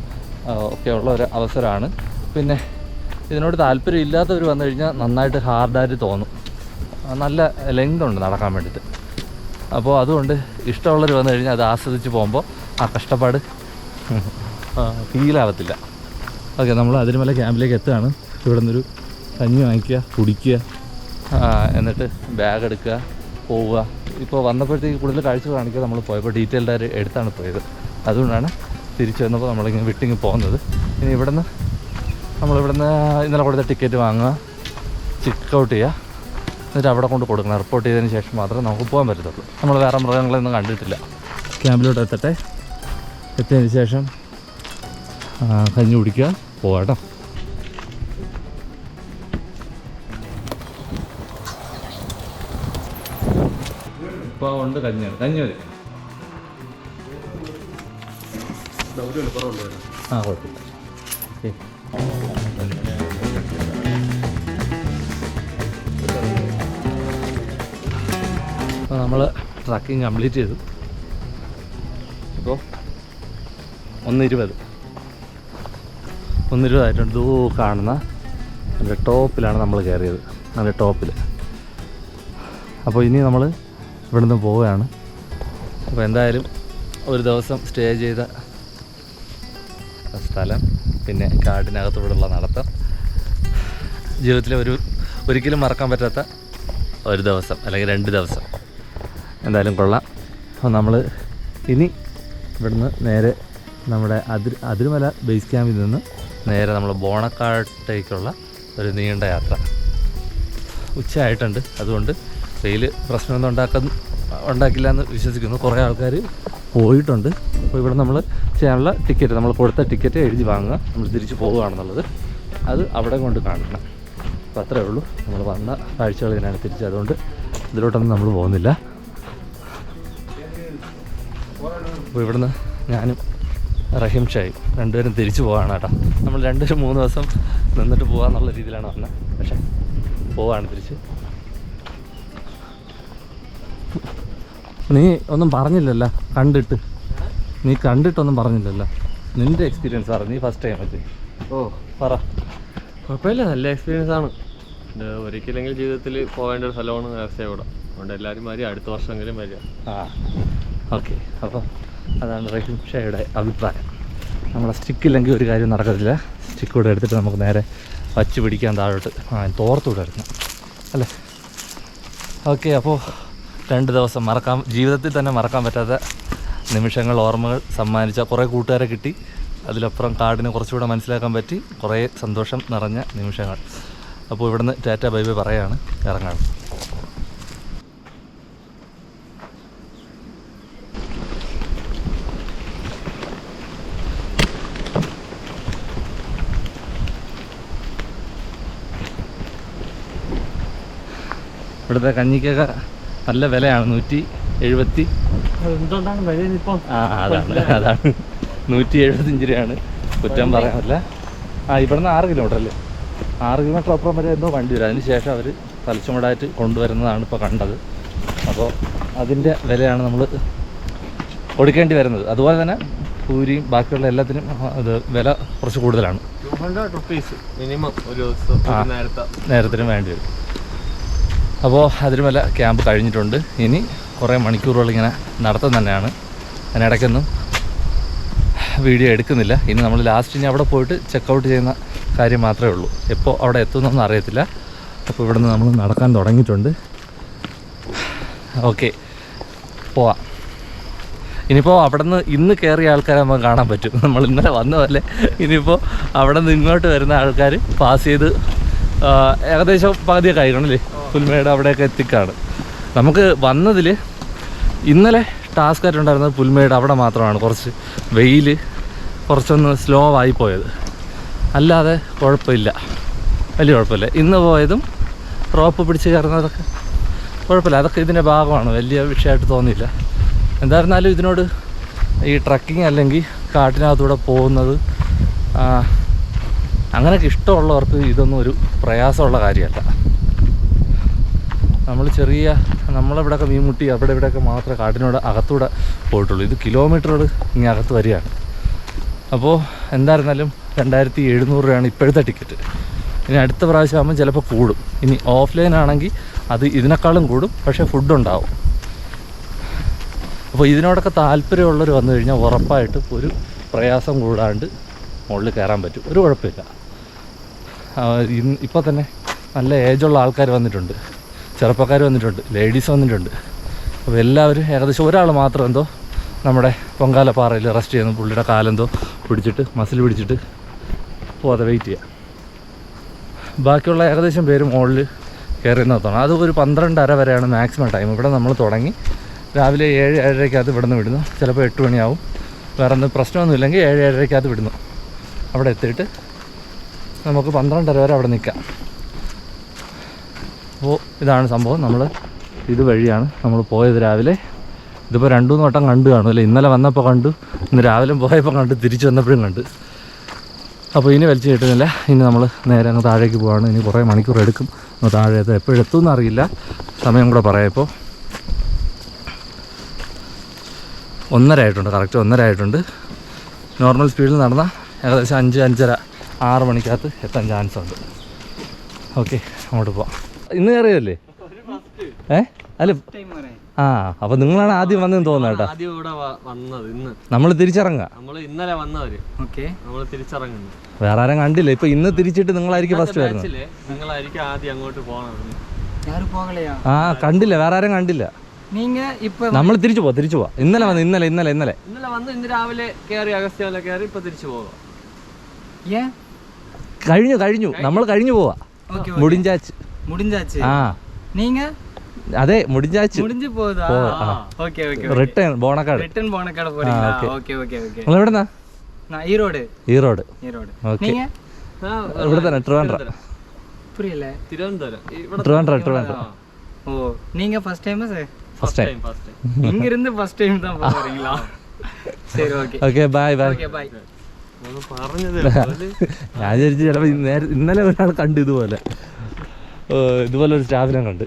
Speaker 1: ഒക്കെയുള്ള ഒരു അവസരമാണ്. പിന്നെ ഇതിനോട് താല്പര്യം ഇല്ലാത്തവർ വന്നു കഴിഞ്ഞാൽ നന്നായിട്ട് ഹാർഡായിട്ട് തോന്നും. നല്ല ലെങ്ത് ഉണ്ട് നടക്കാൻ വേണ്ടിയിട്ട്. അപ്പോൾ അതുകൊണ്ട് ഇഷ്ടമുള്ളവർ വന്നു കഴിഞ്ഞാൽ അത് ആസ്വദിച്ച് പോകുമ്പോൾ ആ കഷ്ടപ്പാട് ഫീലാവത്തില്ല. ഓക്കെ, നമ്മൾ അതിരുമല ക്യാമ്പിലേക്ക് എത്തുകയാണ്. ഇവിടെ നിന്നൊരു കഞ്ഞി വാങ്ങിക്കുക, കുടിക്കുക, എന്നിട്ട് ബാഗ് എടുക്കുക, പോവുക. ഇപ്പോൾ വന്നപ്പോഴത്തേക്ക് കൂടുതൽ കാഴ്ച കാണിക്കുക. നമ്മൾ പോയപ്പോൾ ഡീറ്റെയിൽഡായിട്ട് എടുത്താണ് പോയത്. അതുകൊണ്ടാണ് തിരിച്ചു വന്നപ്പോൾ നമ്മളിങ്ങനെ വിട്ടിങ്ങ് പോകുന്നത്. ഇനി നമ്മളിവിടുന്ന് ഇന്നലെ കൊടുത്ത ടിക്കറ്റ് വാങ്ങുക, ചെക്ക് ഔട്ട് ചെയ്യുക, എന്നിട്ട് അവിടെ കൊണ്ട് കൊടുക്കണം. റിപ്പോർട്ട് ചെയ്തതിന് ശേഷം മാത്രമേ നമുക്ക് പോകാൻ പറ്റത്തുള്ളൂ. നമ്മൾ വേറെ മൃഗങ്ങളൊന്നും കണ്ടിട്ടില്ല. ക്യാമ്പിലോട്ട് എത്തിയതിന് ശേഷം കഞ്ഞി കുടിക്കുക, പോകാം കേട്ടോ. ഇപ്പോൾ ഉണ്ട് കഞ്ഞി വരും. കുഴപ്പമില്ല. ഓക്കെ, അപ്പോൾ നമ്മൾ ട്രക്കിങ് കംപ്ലീറ്റ് ചെയ്തു. ഇപ്പോൾ 1:20 ആയിട്ടുണ്ട്. കാണുന്ന നല്ല ടോപ്പിലാണ് നമ്മൾ കയറിയത്, നല്ല ടോപ്പിൽ. അപ്പോൾ ഇനി നമ്മൾ ഇവിടുന്ന് പോവുകയാണ്. അപ്പോൾ എന്തായാലും ഒരു ദിവസം സ്റ്റേ ചെയ്ത സ്ഥലം, പിന്നെ കാടിനകത്തൂടെയുള്ള നടത്തം, ജീവിതത്തിലെ ഒരിക്കലും മറക്കാൻ പറ്റാത്ത ഒരു ദിവസം അല്ലെങ്കിൽ 2 ദിവസം എന്തായാലും കൊള്ളാം. അപ്പോൾ നമ്മൾ ഇനി ഇവിടുന്ന് നേരെ നമ്മുടെ അതിരുമല ബേസ് ക്യാമ്പിൽ നിന്ന് നേരെ നമ്മൾ ബോണക്കാട്ടേക്കുള്ള ഒരു നീണ്ട യാത്ര. ഉച്ചയായിട്ടുണ്ട്, അതുകൊണ്ട് വെയിൽ പ്രശ്നമൊന്നും ഉണ്ടാക്കില്ല എന്ന് വിശ്വസിക്കുന്നു. കുറേ ആൾക്കാർ പോയിട്ടുണ്ട്. അപ്പോൾ ഇവിടെ നമ്മൾ ചെയ്യാനുള്ള ടിക്കറ്റ്, നമ്മൾ കൊടുത്ത ടിക്കറ്റ് എഴുതി വാങ്ങുക, നമ്മൾ തിരിച്ച് പോവുകയാണെന്നുള്ളത് അത് അവിടെ കൊണ്ട് കാണണം. അപ്പോൾ അത്രേ ഉള്ളൂ. നമ്മൾ വന്ന കാഴ്ചകൾ ഇതിനാണ് തിരിച്ച്, അതുകൊണ്ട് ഇതിലോട്ടൊന്നും നമ്മൾ പോകുന്നില്ല. അപ്പോൾ ഇവിടുന്ന് ഞാനും റഹീം ഷായും രണ്ടുപേരും തിരിച്ചു പോവാണ് കേട്ടോ. നമ്മൾ 2-3 ദിവസം നിന്നിട്ട് പോകാമെന്നുള്ള രീതിയിലാണ് വന്നത്, പക്ഷേ പോവാണ് തിരിച്ച്. നീ ഒന്നും പറഞ്ഞില്ലല്ലോ നീ കണ്ടിട്ടൊന്നും പറഞ്ഞില്ലല്ലോ. നിൻ്റെ എക്സ്പീരിയൻസ് പറ, നീ ഫസ്റ്റ് ടൈം പറ്റി. പറ.
Speaker 4: കുഴപ്പമില്ല, നല്ല എക്സ്പീരിയൻസ് ആണ്. ഒരിക്കലെങ്കിലും ജീവിതത്തിൽ പോകേണ്ട ഒരു സ്ഥലമാണ് നേർച്ചയോടെ. അതുകൊണ്ട് എല്ലാവരും വരിക, അടുത്ത വർഷമെങ്കിലും വരിക.
Speaker 1: ഓക്കെ, അപ്പോൾ അതാണ് റഹീം ഷായുടെ അഭിപ്രായം. നമ്മളെ സ്റ്റിക്കില്ലെങ്കിൽ ഒരു കാര്യം നടക്കത്തില്ല. സ്റ്റിക്ക് കൂടെ എടുത്തിട്ട് നമുക്ക് നേരെ വച്ച് പിടിക്കാൻ താഴോട്ട് തോർത്തുകൂടെ എടുക്കണം അല്ലേ. ഓക്കെ, അപ്പോൾ 2 ദിവസം ജീവിതത്തിൽ തന്നെ മറക്കാൻ പറ്റാത്ത നിമിഷങ്ങൾ, ഓർമ്മകൾ സമ്മാനിച്ച കുറേ കൂട്ടുകാരെ കിട്ടി. അതിലപ്പുറം കാടിനെ കുറച്ചുകൂടെ മനസ്സിലാക്കാൻ പറ്റി. കുറേ സന്തോഷം നിറഞ്ഞ നിമിഷങ്ങൾ. അപ്പോൾ ഇവിടുന്ന് ടാറ്റ ബൈ ബൈ പറയാണ്, ഇറങ്ങാണ്. ഇവിടുത്തെ കഞ്ഞിക്കൊക്കെ നല്ല വിലയാണ്, 170.
Speaker 4: എന്തുകൊണ്ടാണ് വില ഇപ്പം?
Speaker 1: അതാണ് 175 രൂപയാണ്. കുറ്റം പറയാനില്ല. ഇവിടുന്ന് 6 കിലോമീറ്റർ അല്ലേ, 6 കിലോമീറ്റർ അപ്പുറം വരെ എന്തോ വണ്ടി വരും. അതിന് ശേഷം അവർ തലച്ചുമടായിട്ട് കൊണ്ടുവരുന്നതാണ് ഇപ്പോൾ കണ്ടത്. അപ്പോൾ അതിൻ്റെ വിലയാണ് നമ്മൾ കൊടുക്കേണ്ടി വരുന്നത്. അതുപോലെ തന്നെ പൂരിയും ബാക്കിയുള്ള എല്ലാത്തിനും അത് വില കുറച്ച് കൂടുതലാണ്.
Speaker 4: 200 rupees മിനിമം ഒരു ദിവസം
Speaker 1: നേരത്തിനും വേണ്ടി വരും. അപ്പോൾ അതിരുമല ക്യാമ്പ് കഴിഞ്ഞിട്ടുണ്ട്. ഇനി കുറേ മണിക്കൂറുകൾ ഇങ്ങനെ നടത്തം തന്നെയാണ്. അതിനിടയ്ക്കൊന്നും വീഡിയോ എടുക്കുന്നില്ല. ഇനി നമ്മൾ ലാസ്റ്റ് അവിടെ പോയിട്ട് ചെക്കൗട്ട് ചെയ്യുന്ന കാര്യം മാത്രമേ ഉള്ളൂ. എപ്പോൾ അവിടെ എത്തുന്നൊന്നും അറിയത്തില്ല. അപ്പോൾ ഇവിടുന്ന് നമ്മൾ നടക്കാൻ തുടങ്ങിയിട്ടുണ്ട്. ഓക്കെ, പോവാം. ഇനിയിപ്പോൾ അവിടെ നിന്ന് ഇന്ന് കയറിയ ആൾക്കാരെ നമുക്ക് കാണാൻ പറ്റും. നമ്മൾ ഇന്നലെ വന്ന പോലെ ഇനിയിപ്പോൾ അവിടെ നിന്ന് ഇങ്ങോട്ട് വരുന്ന ആൾക്കാർ പാസ് ചെയ്ത് ഏകദേശം പകുതിയൊക്കെ ആയിക്കണല്ലേ, പുൽമേട് അവിടെയൊക്കെ എത്തിക്കാണ്. നമുക്ക് വന്നതിൽ ഇന്നലെ ടാസ്ക് ആയിട്ടുണ്ടായിരുന്നത് പുൽമേട് അവിടെ മാത്രമാണ് കുറച്ച് വെയിൽ കുറച്ചൊന്ന് സ്ലോ ആയി പോയത്. അല്ലാതെ കുഴപ്പമില്ല, വലിയ കുഴപ്പമില്ല. ഇന്ന് പോയതും റോപ്പ് പിടിച്ച് കയറുന്നതൊക്കെ കുഴപ്പമില്ല, അതൊക്കെ ഇതിൻ്റെ ഭാഗമാണ്, വലിയ വിഷയമായിട്ട് തോന്നിയില്ല. എന്തായിരുന്നാലും ഇതിനോട് ഈ ട്രക്കിങ് അല്ലെങ്കിൽ കാട്ടിനകത്തൂടെ പോകുന്നത് അങ്ങനെയൊക്കെ ഇഷ്ടമുള്ളവർക്ക് ഇതൊന്നും ഒരു പ്രയാസമുള്ള കാര്യമല്ല. നമ്മളിവിടെയൊക്കെ മീൻമുട്ടി അവിടെ ഇവിടെയൊക്കെ മാത്രമേ കാട്ടിനോട് അകത്തൂടെ പോയിട്ടുള്ളൂ. ഇത് കിലോമീറ്ററുകൾ ഇങ്ങനെ അകത്ത് വരികയാണ്. അപ്പോൾ എന്തായിരുന്നാലും 2700 രൂപയാണ് ഇപ്പോഴത്തെ ടിക്കറ്റ്. ഇനി അടുത്ത പ്രാവശ്യം ആകുമ്പോൾ ചിലപ്പോൾ കൂടും. ഇനി ഓഫ്ലൈൻ ആണെങ്കിൽ അത് ഇതിനേക്കാളും കൂടും, പക്ഷേ ഫുഡുണ്ടാവും. അപ്പോൾ ഇതിനോടൊക്കെ താല്പര്യമുള്ളവർ വന്നു കഴിഞ്ഞാൽ ഉറപ്പായിട്ടും ഒരു പ്രയാസം കൂടാണ്ട് മുകളിൽ കയറാൻ പറ്റും, ഒരു കുഴപ്പമില്ല. ഇപ്പോൾ തന്നെ നല്ല ഏജുള്ള ആൾക്കാർ വന്നിട്ടുണ്ട്, ചെറുപ്പക്കാർ വന്നിട്ടുണ്ട്, ലേഡീസ് വന്നിട്ടുണ്ട്. അപ്പോൾ എല്ലാവരും ഏകദേശം ഒരാൾ മാത്രം എന്തോ നമ്മുടെ പൊങ്കാലപ്പാറയിൽ റെസ്റ്റ് ചെയ്യുന്നു. പുള്ളിയുടെ കാലെന്തോ പിടിച്ചിട്ട് മസിൽ പിടിച്ചിട്ട് പോകാതെ വെയിറ്റ് ചെയ്യുക. ബാക്കിയുള്ള ഏകദേശം പേര് മുകളിൽ കയറി നിർത്തണം. അത് ഒരു 12:30 വരെയാണ് മാക്സിമം ടൈം. ഇവിടെ നമ്മൾ തുടങ്ങി രാവിലെ 7-7:30 ഇവിടെ നിന്ന് വിടുന്നു. ചിലപ്പോൾ 8 മണിയാവും. വേറെ എന്ത് പ്രശ്നമൊന്നുമില്ലെങ്കിൽ 7-7:30 വിടുന്നു. അവിടെ എത്തിയിട്ട് നമുക്ക് 12:30 വരെ അവിടെ നിൽക്കാം. അപ്പോൾ ഇതാണ് സംഭവം. നമ്മൾ ഇതുവഴിയാണ് നമ്മൾ പോയത് രാവിലെ. ഇതിപ്പോൾ 2-3 വട്ടം കണ്ടു കാണും അല്ലേ. ഇന്നലെ വന്നപ്പോൾ കണ്ടു, ഇന്ന് രാവിലെ പോയപ്പോൾ കണ്ടു, തിരിച്ചു വന്നപ്പോഴും കണ്ട്. അപ്പോൾ ഇനി വലിച്ചു കിട്ടുന്നില്ല. ഇനി നമ്മൾ നേരെ അങ്ങ് താഴേക്ക് പോവാണ്. ഇനി കുറേ മണിക്കൂർ എടുക്കും താഴെ. എപ്പോഴും എത്തുമെന്ന് അറിയില്ല, സമയം കൂടെ പറയാം. ഇപ്പോൾ 1:30 ആയിട്ടുണ്ട്, കറക്റ്റ് 1:30 ആയിട്ടുണ്ട്. നോർമൽ സ്പീഡിൽ നടന്നാൽ ഏകദേശം 5-5:30-6 മണിക്കകത്ത് എത്താൻ ചാൻസ് ഉണ്ട്. ഓക്കെ, അങ്ങോട്ട് പോവാം. ഇന്ന് കയറിയതല്ലേ? അല്ല അപ്പോൾ നിങ്ങളാണ് ആദ്യം വന്നതെന്ന് തോന്നുന്നു കേട്ടോ.
Speaker 4: ആദ്യം ഇവിടെ വന്നത് ഇന്ന്.
Speaker 1: നമ്മൾ തിരിച്ചിറങ്ങാം.
Speaker 4: നമ്മൾ ഇന്നലെ വന്നവര്. നമ്മൾ തിരിച്ചിറങ്ങുന്നു.
Speaker 1: വേറെ ആരും കണ്ടില്ല. ഇപ്പൊ ഇന്ന് തിരിച്ചിട്ട് നിങ്ങളായിരിക്കും ഫസ്റ്റ് വരുന്നത്.
Speaker 4: നിങ്ങളായിരിക്കും ആദ്യം അങ്ങോട്ട് പോകണം.
Speaker 1: കണ്ടില്ല, വേറെ ആരും കണ്ടില്ല. നമ്മൾ തിരിച്ചു പോവാ. ഇന്നലെ വന്ന് ഇന്നലെ
Speaker 4: വന്ന് ഇന്ന് രാവിലെ കയറി അഗസ്ത്യമല കയറി ഇപ്പൊ തിരിച്ചു പോകാം.
Speaker 1: കഴിഞ്ഞു നമ്മൾ കഴിഞ്ഞു പോവാ. മുടിഞ്ചാച്ച്. അതെ, മുടിഞ്ചാച്ച് റിട്ടേൺ ബോണക്കാട്. നിങ്ങളെവിടെന്നാ? ഈറോഡ്. ഓക്കെ, ഇവിടെ തന്നെ ട്രിവാൻഡ്രം.
Speaker 4: திருவனந்தபுரம்.
Speaker 8: ஓ, நீங்க ஃபர்ஸ்ட் டைமா சார்?
Speaker 1: First time.
Speaker 8: இங்க இருந்து ஃபர்ஸ்ட் டைம் தான் போறீங்களா? சரி, okay.
Speaker 1: Okay, bye.
Speaker 8: Okay, bye.
Speaker 1: ഞാൻ വിചാരിച്ചു ചിലപ്പോൾ ഇന്നലെ ഒരാൾ കണ്ടു ഇതുപോലെ ഒരു സ്റ്റാഫിനെ കണ്ട്.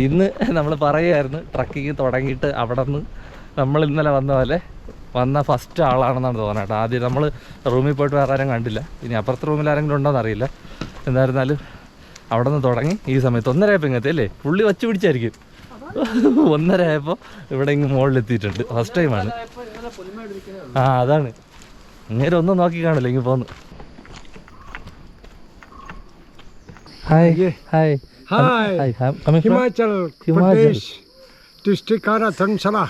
Speaker 1: ഇന്ന് നമ്മൾ പറയുമായിരുന്നു ട്രക്കിങ് തുടങ്ങിയിട്ട് അവിടെ നിന്ന് നമ്മൾ ഇന്നലെ വന്ന പോലെ വന്ന ഫസ്റ്റ് ആളാണെന്നാണ് തോന്നുന്നത്. ആദ്യം നമ്മൾ റൂമിൽ പോയിട്ട് വേറെ ആരും കണ്ടില്ല. ഇനി അപ്പുറത്തെ റൂമിൽ ആരെങ്കിലും ഉണ്ടോയെന്ന് അറിയില്ല. എന്തായിരുന്നാലും അവിടെ നിന്ന് തുടങ്ങി ഈ സമയത്ത് 1:30 ആയപ്പോൾ ഇങ്ങനത്തെ അല്ലേ, പുള്ളി വച്ച് പിടിച്ചായിരിക്കും. 1:30 ആയപ്പോൾ ഇവിടെ ഇങ്ങ് മുകളിലെത്തിയിട്ടുണ്ട്. ഫസ്റ്റ് ടൈമാണ്. അതാണ് അങ്ങനെ ഒന്നും നോക്കി കാണില്ല, ഇങ്ങനെ പോന്നു. Hi.
Speaker 9: Himachal Pradesh, district Kara Dharamshala.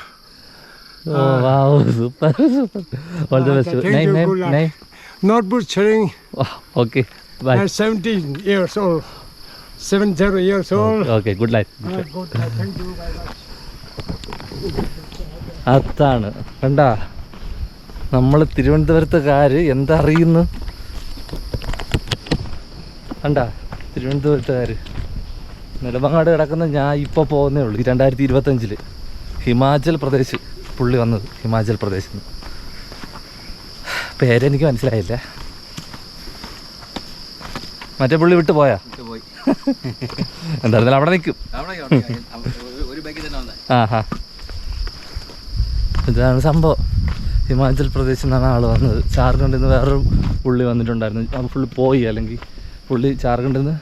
Speaker 1: Oh wow, super. All the best. Name?
Speaker 9: Notebook Chering.
Speaker 1: Okay, bye.
Speaker 9: 17 years old. 70 years old.
Speaker 1: Okay, good life.
Speaker 9: Good. Thank you very much.
Speaker 1: അതാണ് കണ്ടാ, നമ്മൾ തിരുവനന്തപുരത്തുകാര് എന്തറിയുന്നു കണ്ടാ. തിരുവനന്തപുരത്തുകാർ നെടുമങ്ങാട് കിടക്കുന്ന ഞാൻ ഇപ്പോൾ പോകുന്നേ ഉള്ളൂ. 2025 ഹിമാചൽ പ്രദേശ് പുള്ളി വന്നത്, ഹിമാചൽ പ്രദേശിൽ നിന്ന്. പേരെനിക്ക് മനസ്സിലായില്ല. മറ്റേ പുള്ളി വിട്ടു പോയാ? എന്തായിരുന്നാലും അവിടെ നിൽക്കും. ഇതാണ് സംഭവം. ഹിമാചൽ പ്രദേശിൽ നിന്നാണ് ആൾ വന്നത്. ജാർഖണ്ഡിൽ നിന്ന് വേറൊരു പുള്ളി വന്നിട്ടുണ്ടായിരുന്നു. അപ്പോൾ പുള്ളി പോയി, അല്ലെങ്കിൽ പുള്ളി ജാർഖണ്ഡിൽ നിന്ന്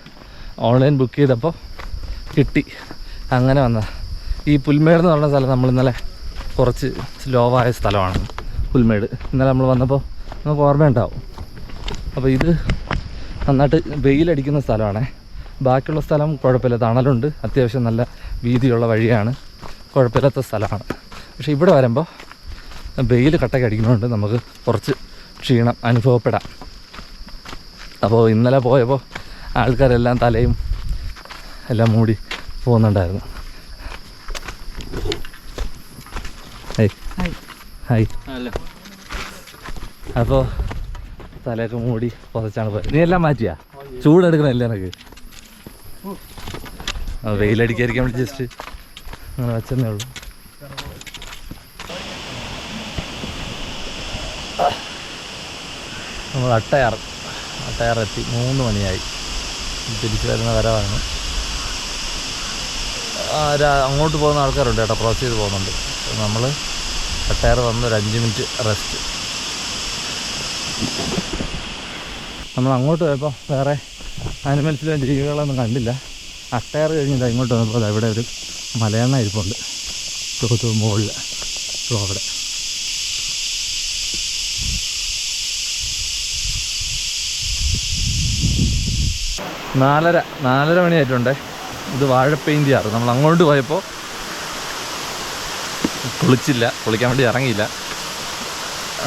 Speaker 1: ഓൺലൈൻ ബുക്ക് ചെയ്തപ്പോൾ കിട്ടി, അങ്ങനെ വന്നതാണ്. ഈ പുൽമേട് എന്ന് പറഞ്ഞ സ്ഥലം നമ്മൾ ഇന്നലെ കുറച്ച് സ്ലോവായ സ്ഥലമാണ് പുൽമേട്. ഇന്നലെ നമ്മൾ വന്നപ്പോൾ നമുക്ക് ഓർമ്മയുണ്ടാവും. അപ്പോൾ ഇത് നന്നായിട്ട് വെയിലടിക്കുന്ന സ്ഥലമാണേ. ബാക്കിയുള്ള സ്ഥലം കുഴപ്പമില്ല, തണലുണ്ട്, അത്യാവശ്യം നല്ല വീതിയുള്ള വഴിയാണ്. കുഴപ്പമില്ലാത്ത സ്ഥലമാണ്. പക്ഷേ ഇവിടെ വരുമ്പോൾ വെയിൽ കട്ടയ്ക്ക് അടിക്കുന്നതുകൊണ്ട് നമുക്ക് കുറച്ച് ക്ഷീണം അനുഭവപ്പെടാം. അപ്പോൾ ഇന്നലെ പോയപ്പോൾ ആൾക്കാരെല്ലാം തലയും എല്ലാം മൂടി പോകുന്നുണ്ടായിരുന്നു. ഹായ്. അപ്പോൾ തലയൊക്കെ മൂടി പുതച്ചാണ് പോയത്. നീ എല്ലാം മാറ്റിയാ? ചൂടെടുക്കണല്ലേ എനിക്ക്? വെയിലടിക്കാതിരിക്കാൻ വേണ്ടി ജസ്റ്റ് അങ്ങനെ വെച്ചെന്നേ ഉള്ളൂ. നമ്മൾ അട്ടയാറെത്തി 3 മണിയായി. തിരിച്ചു വരുന്ന വരവാണ്. അങ്ങോട്ട് പോകുന്ന ആൾക്കാരുണ്ട് കേട്ടോ, ക്രോസ് ചെയ്ത് പോകുന്നുണ്ട്. നമ്മൾ അട്ടയാറ് വന്ന് ഒരു 5 മിനിറ്റ് റെസ്റ്റ്. നമ്മൾ അങ്ങോട്ട് പോയപ്പോൾ വേറെ ആനിമൽസിലും ജീവികളൊന്നും കണ്ടില്ല. അട്ടയാറ് കഴിഞ്ഞില്ല. ഇങ്ങോട്ട് വന്നപ്പോൾ ഇവിടെ ഒരു മലയണ്ണ ഇരിപ്പുണ്ട് മുകളിൽ. അവിടെ 4:30 മണിയായിട്ടുണ്ടേ. ഇത് വാഴപ്പെയിൻ്റെയാണ്. നമ്മൾ അങ്ങോട്ട് പോയപ്പോൾ കുളിക്കാൻ വേണ്ടി ഇറങ്ങിയില്ല.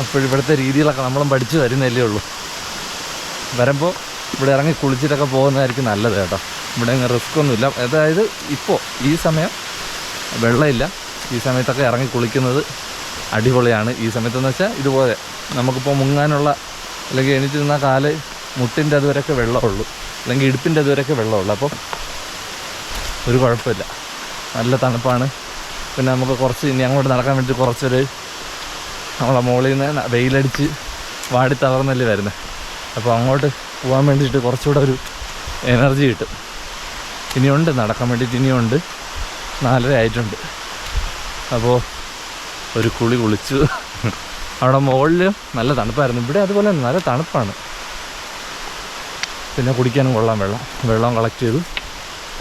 Speaker 1: അപ്പോഴിവിടുത്തെ രീതികളൊക്കെ നമ്മളും പഠിച്ച് വരുന്നല്ലേ ഉള്ളൂ. വരുമ്പോൾ ഇവിടെ ഇറങ്ങി കുളിച്ചിട്ടൊക്കെ പോകുന്നതായിരിക്കും നല്ലത് കേട്ടോ. ഇവിടെ അങ്ങ് റിസ്ക് ഒന്നുമില്ല. അതായത് ഇപ്പോൾ ഈ സമയം വെള്ളമില്ല. ഈ സമയത്തൊക്കെ ഇറങ്ങി കുളിക്കുന്നത് അടിപൊളിയാണ്. ഈ സമയത്തെന്ന് വെച്ചാൽ ഇതുപോലെ നമുക്കിപ്പോൾ മുങ്ങാനുള്ള അല്ലെങ്കിൽ എണീറ്റ് നിന്നാൽ കാല് മുട്ടിൻ്റെ അതുവരെയൊക്കെ വെള്ളമുള്ളൂ, അല്ലെങ്കിൽ ഇടുപ്പിൻ്റെ അതുവരെയൊക്കെ വെള്ളമുള്ളൂ. അപ്പോൾ ഒരു കുഴപ്പമില്ല, നല്ല തണുപ്പാണ്. പിന്നെ നമുക്ക് കുറച്ച് ഇനി അങ്ങോട്ട് നടക്കാൻ വേണ്ടി കുറച്ചൊരു നമ്മളെ മുകളിൽ നിന്ന് വെയിലടിച്ച് വാടി തളർന്നല്ലേ വരുന്നത്. അപ്പോൾ അങ്ങോട്ട് പോകാൻ വേണ്ടിയിട്ട് കുറച്ചുകൂടെ ഒരു എനർജി കിട്ടും. ഇനിയുണ്ട് നടക്കാൻ വേണ്ടിയിട്ട്, ഇനിയുണ്ട്. 4:30 ആയിട്ടുണ്ട്. അപ്പോൾ ഒരു കുളിച്ചു. അവിടെ മുകളിൽ നല്ല തണുപ്പായിരുന്നു. ഇവിടെ അതുപോലെ തന്നെ നല്ല തണുപ്പാണ്. പിന്നെ കുടിക്കാനും കൊള്ളാം വെള്ളം കളക്ട് ചെയ്തു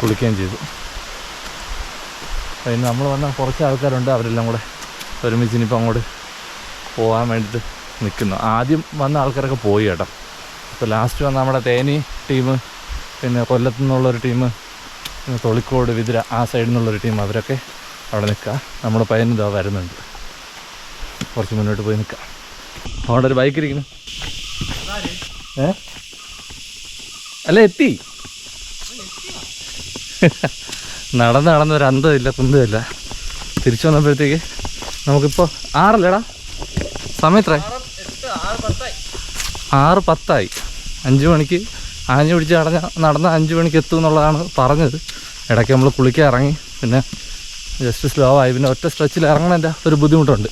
Speaker 1: കുളിക്കുകയും ചെയ്തു. പിന്നെ നമ്മൾ വന്ന കുറച്ച് ആൾക്കാരുണ്ട്. അവരെല്ലാം കൂടെ ഒരുമിച്ച് ഇനിയിപ്പോൾ അങ്ങോട്ട് പോകാൻ വേണ്ടിയിട്ട് നിൽക്കുന്നു. ആദ്യം വന്ന ആൾക്കാരൊക്കെ പോയി കേട്ടോ. ഇപ്പോൾ ലാസ്റ്റ് വന്ന നമ്മുടെ തേനി ടീം, പിന്നെ കൊല്ലത്തു നിന്നുള്ളൊരു ടീം, പിന്നെ തൊളിക്കോട് വിതുര ആ സൈഡിൽ നിന്നുള്ളൊരു ടീം, അവരൊക്കെ അവിടെ നിൽക്കുക. നമ്മുടെ പയ്യനിതാ വരുന്നുണ്ട്. കുറച്ച് മുന്നോട്ട് പോയി നിൽക്കാം. അവിടെ ഒരു ബൈക്ക് ഇരിക്കുന്നു. അല്ല എത്തി. നടന്നൊരു അന്തമില്ല കുന്തമില്ല. തിരിച്ചു വന്നപ്പോഴത്തേക്ക് നമുക്കിപ്പോൾ 6:00 സമയത്ര 6:10 5 മണിക്ക് ആഞ്ഞു പിടിച്ച് നടന്ന 5 മണിക്ക് എത്തും എന്നുള്ളതാണ് പറഞ്ഞത്. ഇടയ്ക്ക് നമ്മൾ കുളിക്കാൻ ഇറങ്ങി, പിന്നെ ജസ്റ്റ് സ്ലോ ആയി. പിന്നെ ഒറ്റ സ്ട്രെച്ചിൽ ഇറങ്ങണതിൻ്റെ ഒരു ബുദ്ധിമുട്ടുണ്ട്.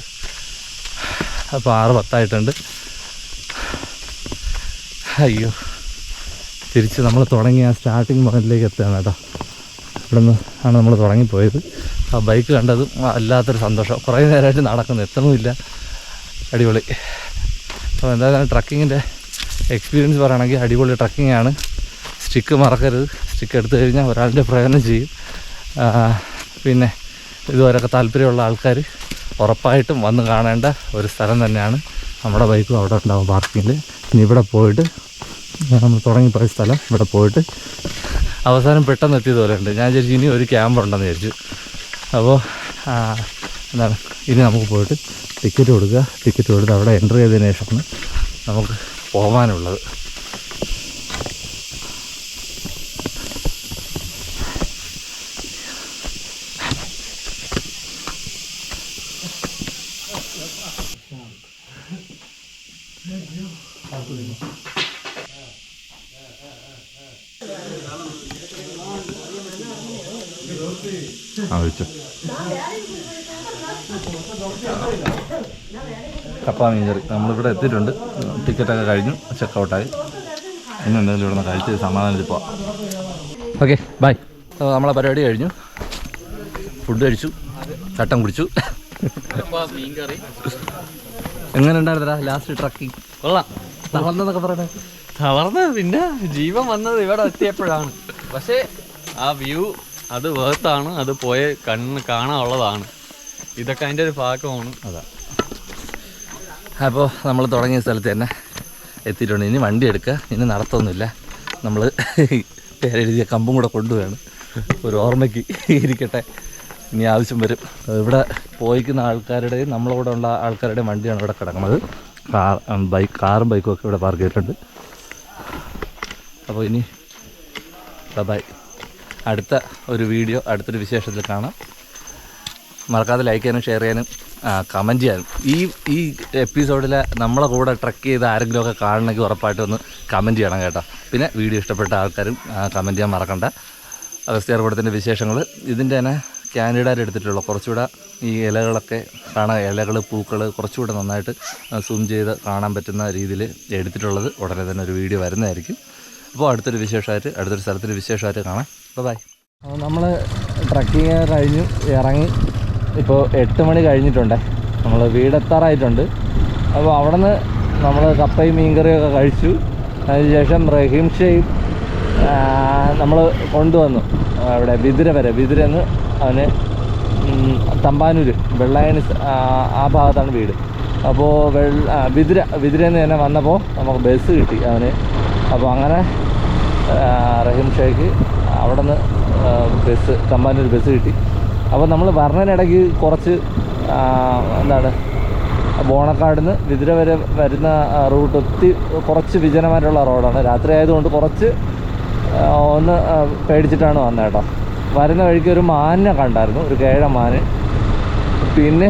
Speaker 1: അപ്പോൾ 6:10 അയ്യോ, തിരിച്ച് നമ്മൾ തുടങ്ങിയ ആ സ്റ്റാർട്ടിങ് പോയിന്റിലേക്ക് എത്തുകയാണ് കേട്ടോ. ഇവിടെ നിന്ന് ആണ് നമ്മൾ തുടങ്ങിപ്പോയത്. ആ ബൈക്ക് കണ്ടതും വല്ലാത്തൊരു സന്തോഷം. കുറേ നേരമായിട്ട് നടക്കുന്നു, എത്തണമില്ല. അടിപൊളി. അപ്പോൾ എന്തായാലും ട്രക്കിങ്ങിൻ്റെ എക്സ്പീരിയൻസ് പറയുകയാണെങ്കിൽ അടിപൊളി ട്രക്കിങ്ങാണ്. സ്റ്റിക്ക് മറക്കരുത്. സ്റ്റിക്ക് എടുത്തു കഴിഞ്ഞാൽ ഒരാളിൻ്റെ പ്രയോജനം ചെയ്യും. പിന്നെ ഇതുവരെയൊക്കെ താല്പര്യമുള്ള ആൾക്കാർ ഉറപ്പായിട്ടും വന്ന് കാണേണ്ട ഒരു സ്ഥലം തന്നെയാണ്. നമ്മുടെ ബൈക്കും അവിടെ ഉണ്ടാവും പാർക്കിങ്ങിൽ. ഇനി ഇവിടെ പോയിട്ട് നമ്മൾ തുടങ്ങിപ്പോയ സ്ഥലം ഇവിടെ പോയിട്ട് അവസാനം പെട്ടെന്ന് എത്തിയതുപോലെ ഉണ്ട്. ഞാൻ വിചാരിച്ചു ഇനി ഒരു ക്യാമ്പ് ഉണ്ടെന്ന് വിചാരിച്ചു. അപ്പോൾ എന്താണ്, ഇനി നമുക്ക് പോയിട്ട് ടിക്കറ്റ് കൊടുത്ത് അവിടെ എൻ്റർ ചെയ്തതിന് ശേഷമാണ് നമുക്ക് പോകാനുള്ളത്. കപ്പ മീൻകറി നമ്മളിവിടെ എത്തിയിട്ടുണ്ട്. ടിക്കറ്റൊക്കെ കഴിഞ്ഞു, ചെക്കൗട്ടായി. ഇനി എന്തെങ്കിലും ഇവിടെ നിന്ന് കഴിച്ച് സമാധാനത്തിൽ പോവാം. Okay bye. നമ്മളെ പരിപാടി കഴിഞ്ഞു, ഫുഡ് കഴിച്ചു, ചട്ടം കുടിച്ചു.
Speaker 4: മീൻകറി
Speaker 1: എങ്ങനെ ഉണ്ടായിരുന്നടാ ലാസ്റ്റ് ട്രക്കിങ്?
Speaker 4: കൊള്ളാം.
Speaker 1: തളർന്നതൊക്കെ പറയണേ.
Speaker 4: തളർന്നത് പിന്നെ ജീവൻ വന്നത് ഇവിടെ എത്തിയപ്പോഴാണ്. പക്ഷേ ആ വ്യൂ അത് വേർത്താണ്. അത് പോയ കണ്ണ് കാണാനുള്ളതാണ്. ഇതൊക്കെ അതിൻ്റെ ഒരു ഭാഗമാണ്.
Speaker 1: അതാ. അപ്പോൾ നമ്മൾ തുടങ്ങിയ സ്ഥലത്ത് തന്നെ എത്തിയിട്ടുണ്ട്. ഇനി വണ്ടി എടുക്കുക, ഇനി നടത്തൊന്നുമില്ല. നമ്മൾ പേരെഴുതിയ കമ്പും കൂടെ കൊണ്ടുപോവാണ്, ഒരു ഓർമ്മയ്ക്ക് ഇരിക്കട്ടെ. ഇനി ആവശ്യം വരും. ഇവിടെ പോയിക്കുന്ന ആൾക്കാരുടെയും നമ്മളെ കൂടെ ഉള്ള ആൾക്കാരുടെയും വണ്ടിയാണ് ഇവിടെ കിടക്കുന്നത്. കാറും ബൈക്കും ഒക്കെ ഇവിടെ പാർക്ക് ചെയ്തിട്ടുണ്ട്. അപ്പോൾ ഇനി ബൈ. അടുത്ത ഒരു വീഡിയോ അടുത്തൊരു വിശേഷത്തിൽ കാണാം. മറക്കാതെ ലൈക്ക് ചെയ്യാനും ഷെയർ ചെയ്യാനും കമൻറ്റ് ചെയ്യാനും. ഈ എപ്പിസോഡിൽ നമ്മളെ കൂടെ ട്രക്ക് ചെയ്ത് ആരെങ്കിലുമൊക്കെ കാണണമെങ്കിൽ ഉറപ്പായിട്ടും ഒന്ന് കമൻറ്റ് ചെയ്യണം കേട്ടോ. പിന്നെ വീഡിയോ ഇഷ്ടപ്പെട്ട ആൾക്കാരും കമൻറ്റ് ചെയ്യാൻ മറക്കണ്ട. അഗസ്ത്യാർകൂടത്തിൻ്റെ വിശേഷങ്ങൾ ഇതിൻ്റെ തന്നെ ക്യാൻഡിഡായിട്ട് എടുത്തിട്ടുള്ള കുറച്ചുകൂടെ ഈ ഇലകളൊക്കെ കാണാൻ, ഇലകൾ പൂക്കൾ കുറച്ചുകൂടെ നന്നായിട്ട് സൂം ചെയ്ത് കാണാൻ പറ്റുന്ന രീതിയിൽ എടുത്തിട്ടുള്ളത് ഉടനെ തന്നെ ഒരു വീഡിയോ വരുന്നതായിരിക്കും. അപ്പോൾ അടുത്തൊരു വിശേഷമായിട്ട് അടുത്തൊരു സ്ഥലത്തൊരു വിശേഷമായിട്ട് കാണാം. ബൈ. അപ്പോൾ നമ്മൾ ട്രക്കിങ് കഴിഞ്ഞു ഇറങ്ങി. ഇപ്പോൾ 8 മണി കഴിഞ്ഞിട്ടുണ്ട്. നമ്മൾ വീടെത്താറായിട്ടുണ്ട്. അപ്പോൾ അവിടെ നിന്ന് നമ്മൾ കപ്പയും മീൻകറിയൊക്കെ കഴിച്ചു. അതിനുശേഷം റഹീം ഷെയ്ഖ് നമ്മൾ കൊണ്ടുവന്നു അവിടെ ബിദിര വരെ. ബിദിരെന്ന് അവന് തമ്പാനൂർ വെള്ളായണി ആ ഭാഗത്താണ് വീട്. അപ്പോൾ ബിദിരയിൽ നിന്ന് തന്നെ വന്നപ്പോൾ നമുക്ക് ബസ് കിട്ടി അവന്. അപ്പോൾ അങ്ങനെ റഹീം ഷെയ്ഖ് അവിടെ നിന്ന് തമ്പാനൂർ ബസ് കിട്ടി. അപ്പോൾ നമ്മൾ വരണനിടയ്ക്ക് കുറച്ച് എന്താണ് ബോണക്കാട് നിന്ന് ബിദിര വരെ വരുന്ന റൂട്ട് കുറച്ച് വിജനമായിട്ടുള്ള റോഡാണ്. രാത്രി ആയതുകൊണ്ട് കുറച്ച് ഒന്ന് പേടിച്ചിട്ടാണ് വന്നത് കേട്ടോ. വരുന്ന വഴിക്ക് ഒരു മാനിനെ കണ്ടായിരുന്നു, ഒരു കേഴ മാന്. പിന്നെ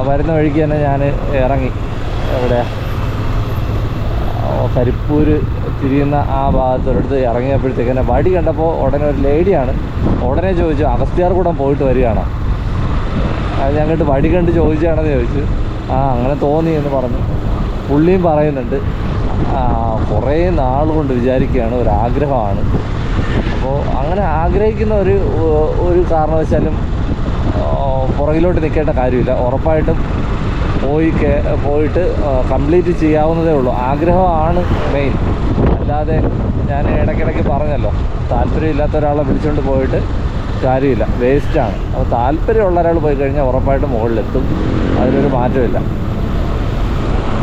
Speaker 1: വരുന്ന വഴിക്ക് തന്നെ ഞാൻ ഇറങ്ങി ഇവിടെ കരിപ്പൂർ തിരിയുന്ന ആ ഭാഗത്തൊരിടത്ത് ഇറങ്ങിയപ്പോഴത്തേക്ക് തന്നെ വടി കണ്ടപ്പോൾ ഉടനെ ഒരു ലേഡിയാണ് ഉടനെ ചോദിച്ചു അഗസ്ത്യാർകൂടം പോയിട്ട് വരികയാണോ. അത് ഞങ്ങോട്ട് വടി കണ്ട് ചോദിച്ചാണെന്ന് ചോദിച്ചു. അങ്ങനെ തോന്നി എന്ന് പറഞ്ഞു. പുള്ളിയും പറയുന്നുണ്ട് കുറേ നാളുകൊണ്ട് വിചാരിക്കുകയാണ്, ഒരാഗ്രഹമാണ്. അപ്പോൾ അങ്ങനെ ആഗ്രഹിക്കുന്ന ഒരു കാരണവശാലും പുറകിലോട്ട് നിൽക്കേണ്ട കാര്യമില്ല. ഉറപ്പായിട്ടും പോയിട്ട് കംപ്ലീറ്റ് ചെയ്യാവുന്നതേ ഉള്ളൂ. ആഗ്രഹമാണ് മെയിൻ. അല്ലാതെ ഞാൻ ഇടയ്ക്കിടയ്ക്ക് പറഞ്ഞല്ലോ, താല്പര്യമില്ലാത്ത ഒരാളെ വിളിച്ചുകൊണ്ട് പോയിട്ട് കാര്യമില്ല, വേസ്റ്റാണ്. അപ്പോൾ താല്പര്യമുള്ള ഒരാൾ പോയി കഴിഞ്ഞാൽ ഉറപ്പായിട്ടും മുകളിലെത്തും, അതിനൊരു മാറ്റമില്ല.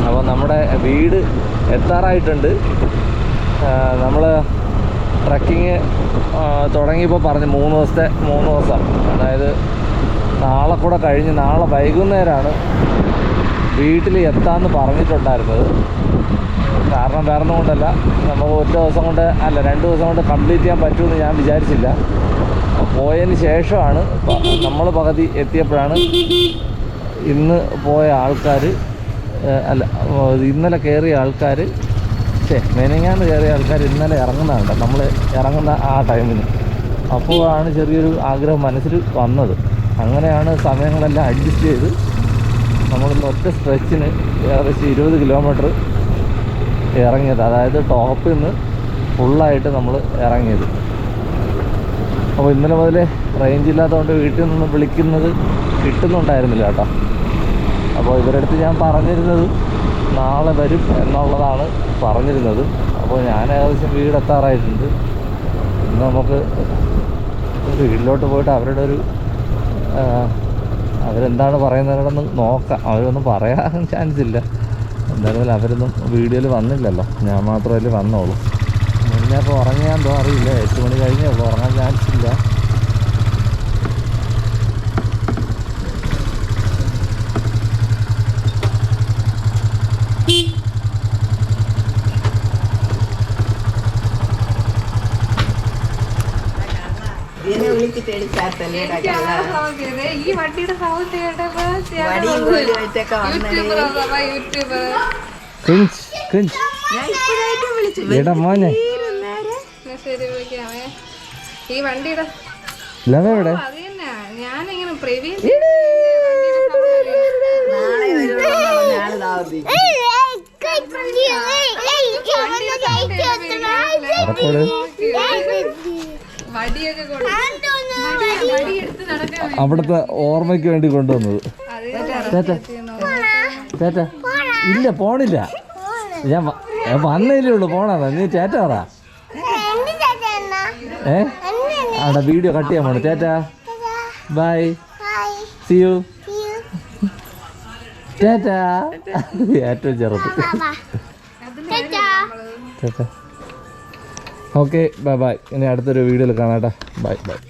Speaker 1: അപ്പോൾ നമ്മുടെ വീട് എത്താറായിട്ടുണ്ട്. നമ്മൾ ട്രക്കിങ് തുടങ്ങിയപ്പോൾ പറഞ്ഞ് 3 ദിവസം, അതായത് നാളെ കൂടെ കഴിഞ്ഞ് നാളെ വൈകുന്നേരമാണ് വീട്ടിൽ എത്താമെന്ന് പറഞ്ഞിട്ടുണ്ടായിരുന്നത്. കാരണം വേറെ ഒന്നും കൊണ്ടല്ല, നമുക്ക് 1 ദിവസം കൊണ്ട് അല്ല 2 ദിവസം കൊണ്ട് കംപ്ലീറ്റ് ചെയ്യാൻ പറ്റുമെന്ന് ഞാൻ വിചാരിച്ചില്ല. പോയതിന് ശേഷമാണ് നമ്മൾ പകുതി എത്തിയപ്പോഴാണ് ഇന്ന് പോയ ആൾക്കാർ ഇന്നലെ കയറിയ ആൾക്കാർ മെനങ്ങാന്ന് കയറിയ ആൾക്കാർ ഇന്നലെ ഇറങ്ങുന്നതുണ്ട്, നമ്മൾ ഇറങ്ങുന്ന ആ ടൈമിന്. അപ്പോഴാണ് ചെറിയൊരു ആഗ്രഹം മനസ്സിൽ വന്നത്. അങ്ങനെയാണ് സമയങ്ങളെല്ലാം അഡ്ജസ്റ്റ് ചെയ്ത് നമ്മളിന്ന് ഒറ്റ സ്ട്രെച്ചിന് ഏകദേശം 20 കിലോമീറ്റർ ഇറങ്ങിയത്. അതായത് ടോപ്പിൽ നിന്ന് ഫുള്ളായിട്ട് നമ്മൾ ഇറങ്ങിയത്. അപ്പോൾ ഇന്നലെ മുതൽ റേഞ്ച് ഇല്ലാത്തതുകൊണ്ട് വീട്ടിൽ നിന്ന് വിളിക്കുന്നത് കിട്ടുന്നുണ്ടായിരുന്നില്ല കേട്ടോ. അപ്പോൾ ഇവരുടെ അടുത്ത് ഞാൻ പറഞ്ഞിരുന്നത് നാളെ വരും എന്നുള്ളതാണ് പറഞ്ഞിരുന്നത്. അപ്പോൾ ഞാൻ ഏകദേശം വീടെത്താറായിട്ടുണ്ട്. ഇന്ന് നമുക്ക് വീട്ടിലോട്ട് പോയിട്ട് അവരെന്താണ് പറയുന്നതെന്ന് നോക്കാം. അവരൊന്നും പറയാൻ ചാൻസ് ഇല്ല. എന്തായാലും അവരൊന്നും വീഡിയോയിൽ വന്നില്ലല്ലോ, ഞാൻ മാത്രമല്ലേ വന്നോളൂ. മുന്നേ അപ്പോൾ ഉറങ്ങിയാന്തോ അറിയില്ല, 8 മണി കഴിഞ്ഞേ ഉള്ളൂ, ഉറങ്ങാൻ ചാൻസ് ഇല്ല.
Speaker 7: ഈ വണ്ടിയുടെ സൗണ്ട്
Speaker 1: എടാ മോനെ
Speaker 7: ശരി വിളിക്കാമേ. ഈ വണ്ടിയുടെ
Speaker 1: എവിടെ
Speaker 7: അത് തന്നെ ഞാനിങ്ങനെ പ്രവീൺ
Speaker 1: അവിടുത്തെ ഓർമ്മയ്ക്ക് വേണ്ടി കൊണ്ടുവന്നത്. ചേട്ടാ ഇല്ല പോണില്ല, ഞാൻ വന്നതിലേ ഉള്ളൂ. പോണാ നീ ചേട്ടാ പറ. ആടാ വീഡിയോ കട്ട് ചെയ്യാൻ പോണു. ചേട്ടാ ബൈ, സി യു. ചേട്ടാ ഏറ്റവും ചെറുത്. ചേട്ടാ ഓക്കെ ബൈ ബൈ. ഇനി അടുത്തൊരു വീഡിയോയിൽ കാണാം. Bye bye.